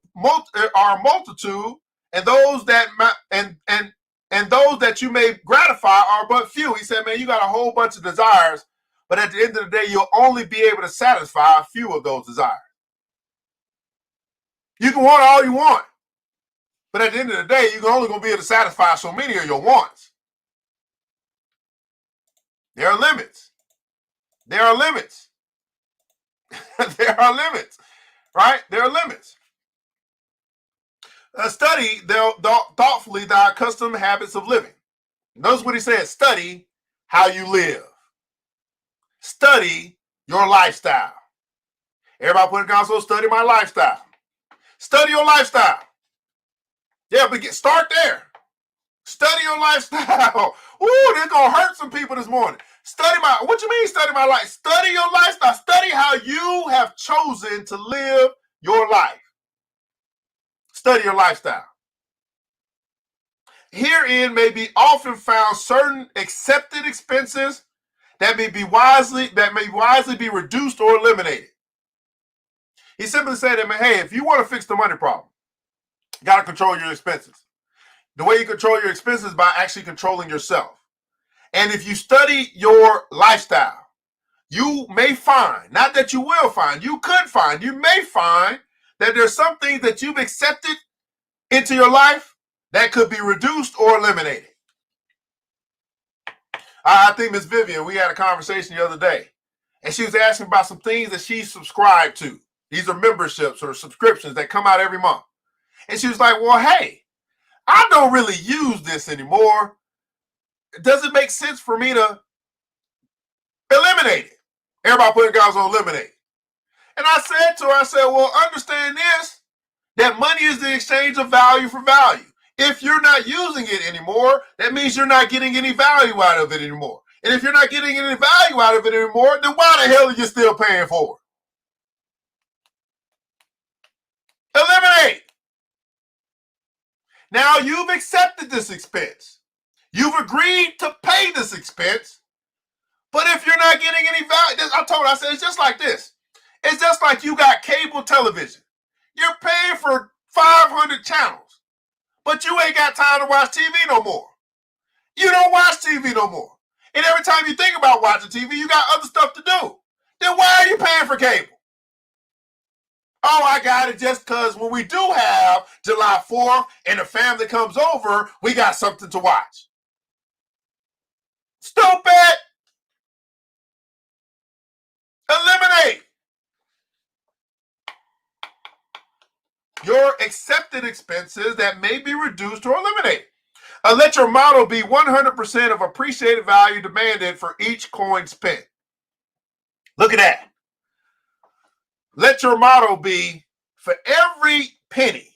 S3: and those that and those that you may gratify are but few. He said, man, you got a whole bunch of desires, but at the end of the day, you'll only be able to satisfy a few of those desires. You can want all you want, But at the end of the day, you're only going to be able to satisfy so many of your wants. There are limits. There are limits. There are limits, right? There are limits. Study thoughtfully thy accustomed habits of living. Notice what he says, study how you live. Study your lifestyle. Everybody put in console, study my lifestyle. Study your lifestyle. Yeah, but start there. Study your lifestyle. Ooh, this gonna hurt some people this morning. What you mean study my life? Study your lifestyle. Study how you have chosen to live your life. Study your lifestyle. Herein may be often found certain accepted expenses that may wisely be reduced or eliminated. He simply said that, hey, if you want to fix the money problem, you got to control your expenses. The way you control your expenses is by actually controlling yourself. And if you study your lifestyle, you may find, not that you will find, you could find, you may find that there's some things that you've accepted into your life that could be reduced or eliminated. I think Miss Vivian, we had a conversation the other day, and she was asking about some things that she subscribed to. These are memberships or subscriptions that come out every month. And she was like, well, hey, I don't really use this anymore. Does it make sense for me to eliminate it? Everybody putting guys on eliminate. And I said to her, well, understand this, that money is the exchange of value for value. If you're not using it anymore, that means you're not getting any value out of it anymore. And if you're not getting any value out of it anymore, then why the hell are you still paying for it? Eliminate. Now you've accepted this expense. You've agreed to pay this expense. But if you're not getting any value, I said, it's just like this. It's just like you got cable television. You're paying for 500 channels, but you ain't got time to watch TV no more. You don't watch TV no more. And every time you think about watching TV, you got other stuff to do. Then why are you paying for cable? Oh, I got it just because when we do have July 4th and the family comes over, we got something to watch. Stupid. Eliminate. Your accepted expenses that may be reduced or eliminated. Let your model be 100% of appreciated value demanded for each coin spent. Look at that. Let your motto be, for every penny,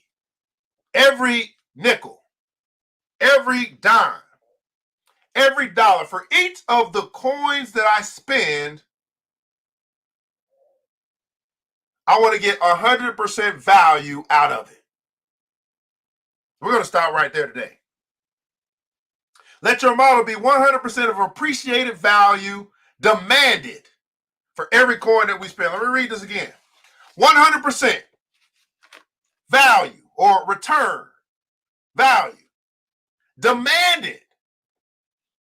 S3: every nickel, every dime, every dollar, for each of the coins that I spend, I want to get 100% value out of it. We're going to stop right there today. Let your model be 100% of appreciated value demanded for every coin that we spend. Let me read this again. 100% value or return value demanded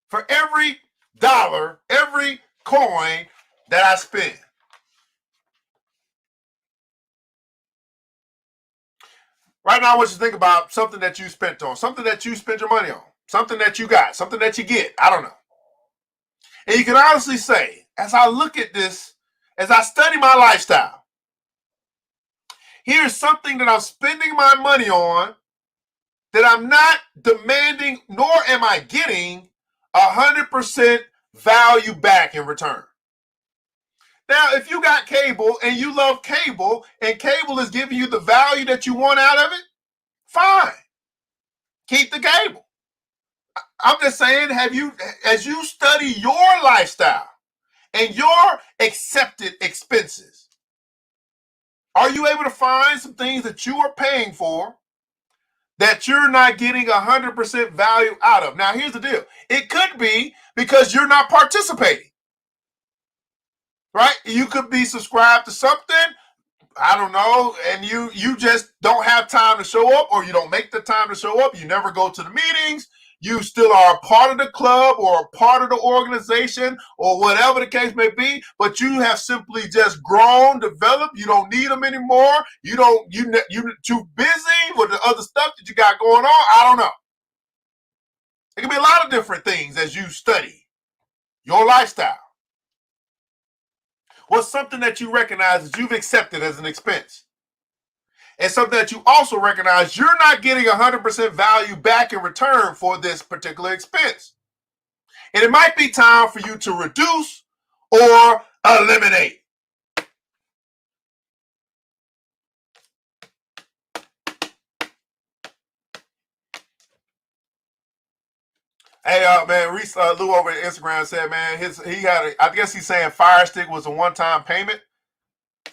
S3: for every dollar, every coin that I spend. Right now, I want you to think about something that you spent on, something that you spent your money on, something that you got, something that you get. I don't know. And you can honestly say, as I look at this, as I study my lifestyle, here's something that I'm spending my money on that I'm not demanding, nor am I getting 100% value back in return. Now, if you got cable and you love cable and cable is giving you the value that you want out of it, fine. Keep the cable. I'm just saying, as you study your lifestyle and your accepted expenses, are you able to find some things that you are paying for that you're not getting 100% value out of? Now, here's the deal. It could be because you're not participating, right? You could be subscribed to something, I don't know, and you just don't have time to show up, or you don't make the time to show up. You never go to the meetings. You still are a part of the club or a part of the organization or whatever the case may be, but you have simply just grown, developed. You don't need them anymore. You're too busy with the other stuff that you got going on. I don't know. It can be a lot of different things as you study your lifestyle. What's something that you recognize that you've accepted as an expense? And something that you also recognize you're not getting 100% value back in return for this particular expense. And it might be time for you to reduce or eliminate. Hey, man, Reese Lou over at Instagram said, man, I guess he's saying Fire Stick was a one-time payment.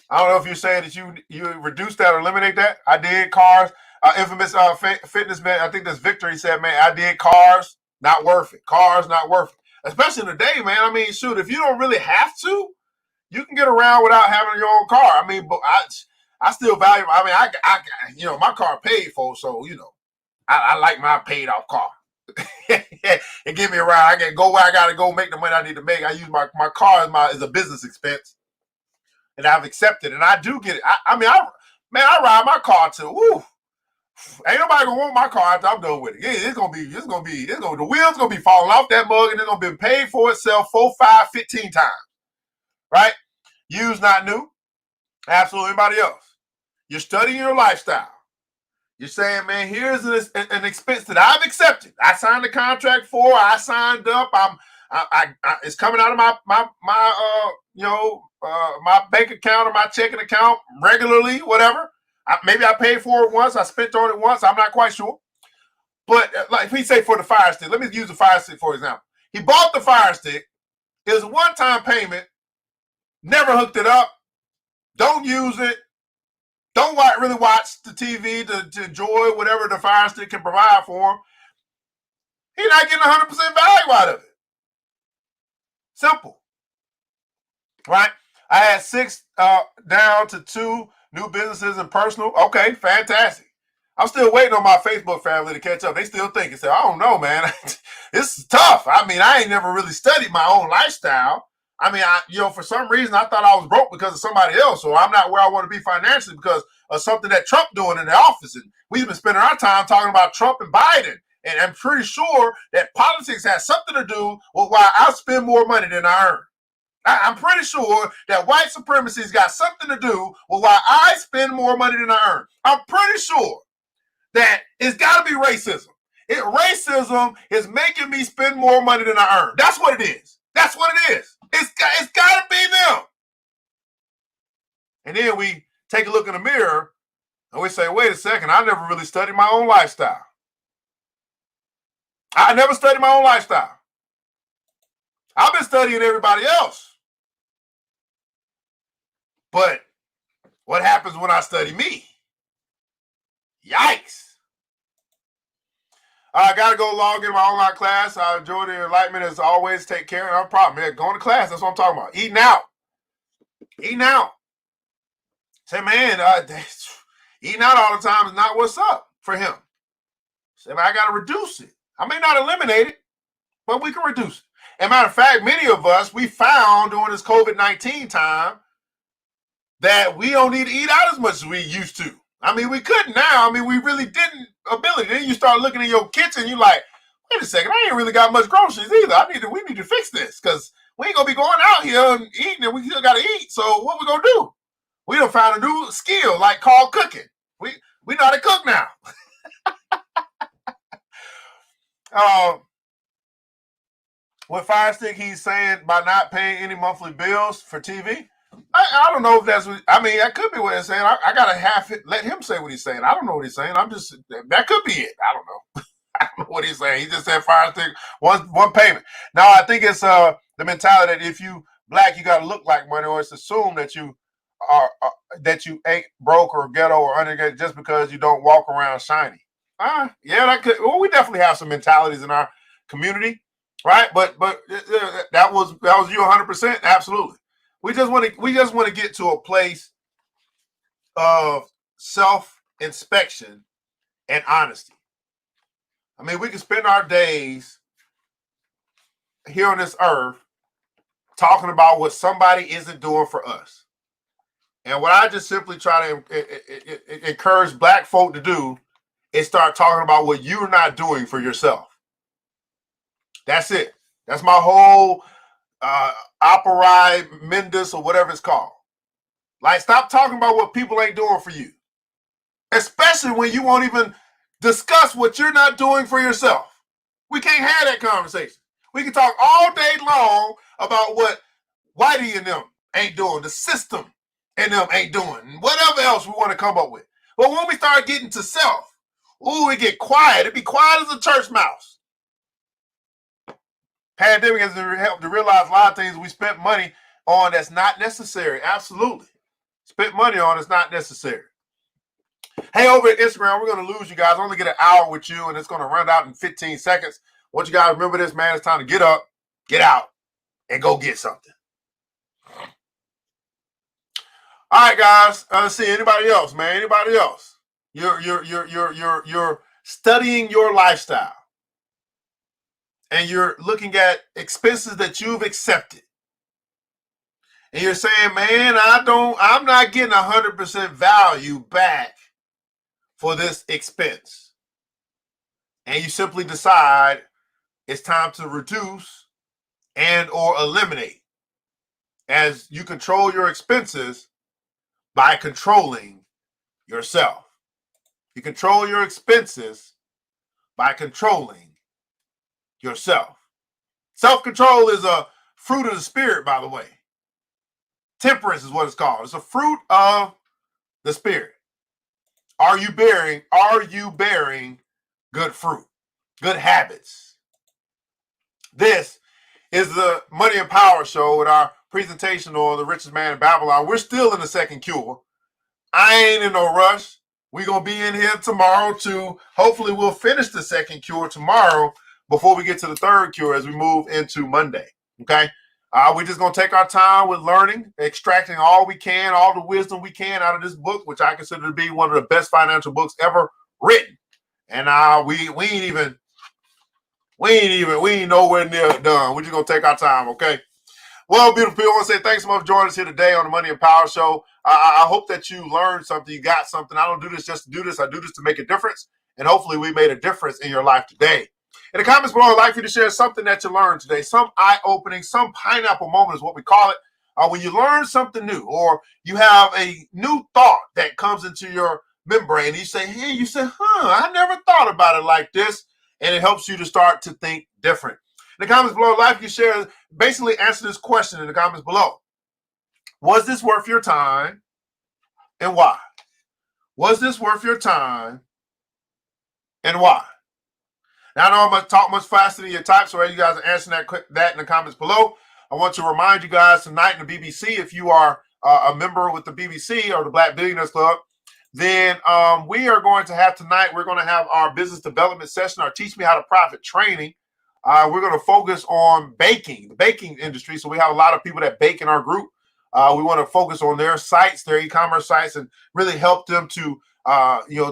S3: I don't know if you're saying that you reduce that or eliminate that. I did cars. Infamous fitness man, I think that's Victor. He said, man, I did cars, not worth it. Cars, not worth it. Especially in the day, man. I mean, shoot, if you don't really have to, you can get around without having your own car. I mean, but I still value. I mean, I my car paid for, so I like my paid off car. It get me around. I can go where I gotta go, make the money I need to make. I use my car as a business expense, and I've accepted, and I do get it. I ride my car too. Woo. Ain't nobody gonna want my car after I'm done with it. Yeah, the wheels gonna be falling off that mug, and it's gonna be paid for itself 4, 5, 15 times. Right? Used, not new. Absolutely anybody else. You're studying your lifestyle. You're saying, man, here's an expense that I've accepted. I signed the contract for. I signed up. It's coming out of my bank account or my checking account regularly, whatever. Maybe I paid for it once. I spent on it once. I'm not quite sure. But like if we say for the Fire Stick, let me use the Fire Stick for example. He bought the Fire Stick. It was a one-time payment. Never hooked it up. Don't use it. Don't really watch the TV to enjoy whatever the Fire Stick can provide for him. He's not getting 100% value out of it. Simple. Right? I had 6 down to 2 new businesses and personal. Okay, fantastic. I'm still waiting on my Facebook family to catch up. They still thinking, I don't know, man. This is tough. I mean, I ain't never really studied my own lifestyle. I mean, for some reason, I thought I was broke because of somebody else, or I'm not where I want to be financially because of something that Trump doing in the office. And we've been spending our time talking about Trump and Biden. And I'm pretty sure that politics has something to do with why I spend more money than I earn. I'm pretty sure that white supremacy's got something to do with why I spend more money than I earn. I'm pretty sure that it's got to be racism. Racism is making me spend more money than I earn. That's what it is. That's what it is. It's got to be them. And then we take a look in the mirror and we say, wait a second, I never really studied my own lifestyle. I never studied my own lifestyle. I've been studying everybody else. But what happens when I study me? Yikes. I got to go log in my online class. I enjoy the enlightenment as always. Take care. No problem, man. Going to class. That's what I'm talking about. Eating out. Eating out. Say, man, eating out all the time is not what's up for him. Say, man, I got to reduce it. I may not eliminate it, but we can reduce it. As a matter of fact, many of us, we found during this COVID-19 time that we don't need to eat out as much as we used to. I mean, we couldn't now. I mean, we really didn't ability. Then you start looking in your kitchen, you're like, wait a second, I ain't really got much groceries either. We need to fix this because we ain't gonna be going out here and eating and we still gotta eat. So what we gonna do? We done found a new skill called cooking. We know how to cook now. With Fire Stick, he's saying by not paying any monthly bills for TV. I don't know if that's what, I mean, that could be what he's saying. I gotta let him say what he's saying. I don't know what he's saying. That could be it. I don't know. I don't know what he's saying. He just said Fire Stick, one payment. Now, I think it's the mentality that if you black, you gotta look like money, or it's assumed that you that you ain't broke or ghetto or uneducated just because you don't walk around shiny. Yeah, that could. Well, we definitely have some mentalities in our community, right? But that was you 100%. Absolutely. We just want to get to a place of self-inspection and honesty. I mean, we can spend our days here on this earth talking about what somebody isn't doing for us. And what I just simply try to encourage black folk to do is start talking about what you're not doing for yourself. That's it. That's my whole opera Mendes or whatever it's called. Like, stop talking about what people ain't doing for you, especially when you won't even discuss what you're not doing for yourself. We can't have that conversation. We can talk all day long about what Whitey and them ain't doing, the system and them ain't doing, whatever else we want to come up with. But when we start getting to self, ooh, it get quiet. It be quiet as a church mouse. Pandemic has helped to realize a lot of things we spent money on that's not necessary. Absolutely. Spent money on is not necessary. Hey, over at Instagram, we're going to lose you guys. I only get an hour with you, and it's going to run out in 15 seconds. I want you guys to remember this, man. It's time to get up, get out, and go get something. All right, guys. Let's see. Anybody else, man? Anybody else? You're studying your lifestyle, and you're looking at expenses that you've accepted. And you're saying, man, I'm not getting 100% value back for this expense. And you simply decide it's time to reduce and or eliminate, as you control your expenses by controlling yourself. You control your expenses by controlling yourself. Self-control is a fruit of the spirit, by the way. Temperance is what it's called. It's a fruit of the spirit. Are you bearing good fruit, good habits? This is the Money and Power Show with our presentation on the richest man in Babylon. We're still in the second cure. I ain't in no rush. We're going to be in here tomorrow to, hopefully we'll finish the second cure tomorrow before we get to the third cure as we move into Monday. Okay? We're just going to take our time with learning, extracting all we can, all the wisdom we can out of this book, which I consider to be one of the best financial books ever written. And we ain't nowhere near done. We're just going to take our time, okay? Well, beautiful people, I want to say thanks so much for joining us here today on the Money and Power Show. I hope that you learned something, you got something. I don't do this just to do this. I do this to make a difference. And hopefully we made a difference in your life today. In the comments below, I'd like for you to share something that you learned today, some eye-opening, some pineapple moment is what we call it. When you learn something new or you have a new thought that comes into your membrane, and you say, I never thought about it like this. And it helps you to start to think different. In the comments below, I'd like you to share, basically answer this question in the comments below. Was this worth your time and why? Was this worth your time and why? Now, I know I'm going to talk much faster than you type, so you guys are answering that in the comments below. I want to remind you guys tonight in the BBC, if you are a member with the BBC or the Black Billionaires Club, then we are going to have tonight, we're going to have our business development session, our Teach Me How to Profit training. We're going to focus on baking, the baking industry. So we have a lot of people that bake in our group. We want to focus on their sites, their e-commerce sites, and really help them to,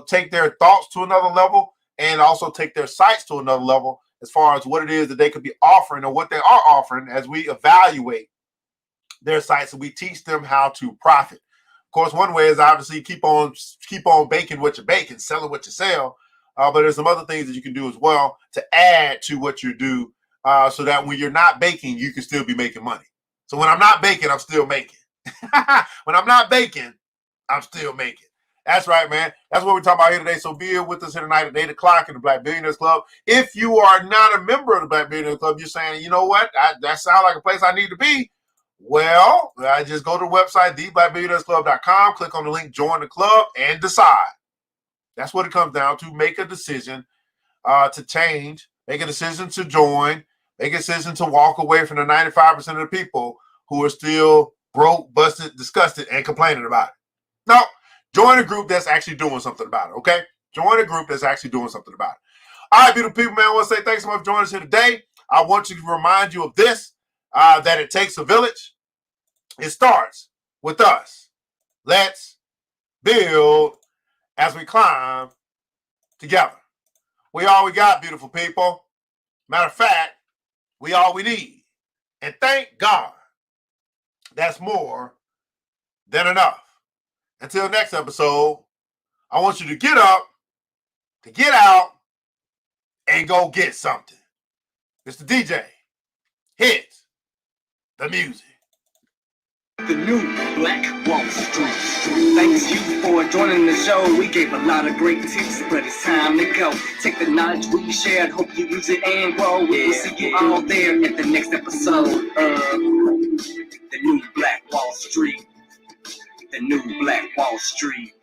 S3: take their thoughts to another level and also take their sites to another level as far as what it is that they could be offering or what they are offering as we evaluate their sites and we teach them how to profit. Of course, one way is obviously keep on baking what you bake and selling what you sell. But there's some other things that you can do as well to add to what you do so that when you're not baking, you can still be making money. So when I'm not baking, I'm still making. When I'm not baking, I'm still making. That's right, man. That's what we're talking about here today. So be here with us here tonight at 8 o'clock in the Black Billionaires Club. If you are not a member of the Black Billionaires Club, you're saying, you know what, that sounds like a place I need to be. Well, I just go to the website, theblackbillionairesclub.com, click on the link, join the club, and decide. That's what it comes down to. Make a decision to change, make a decision to join, make a decision to walk away from the 95% of the people who are still broke, busted, disgusted, and complaining about it. No, join a group that's actually doing something about it, okay? Join a group that's actually doing something about it. All right, beautiful people, man, I want to say thanks so much for joining us here today. I want to remind you of this, that it takes a village. It starts with us. Let's build as we climb together. We all we got, beautiful people. Matter of fact, we all we need. And thank God, that's more than enough. Until next episode, I want you to get up, to get out, and go get something. Mr. DJ, hit the music.
S2: The new Black Wall Street. Thanks you for joining the show. We gave a lot of great tips, but it's time to go. Take the knowledge we shared, hope you use it and grow. We'll see you all there at the next episode of The New Black Wall Street. The New Black Wall Street.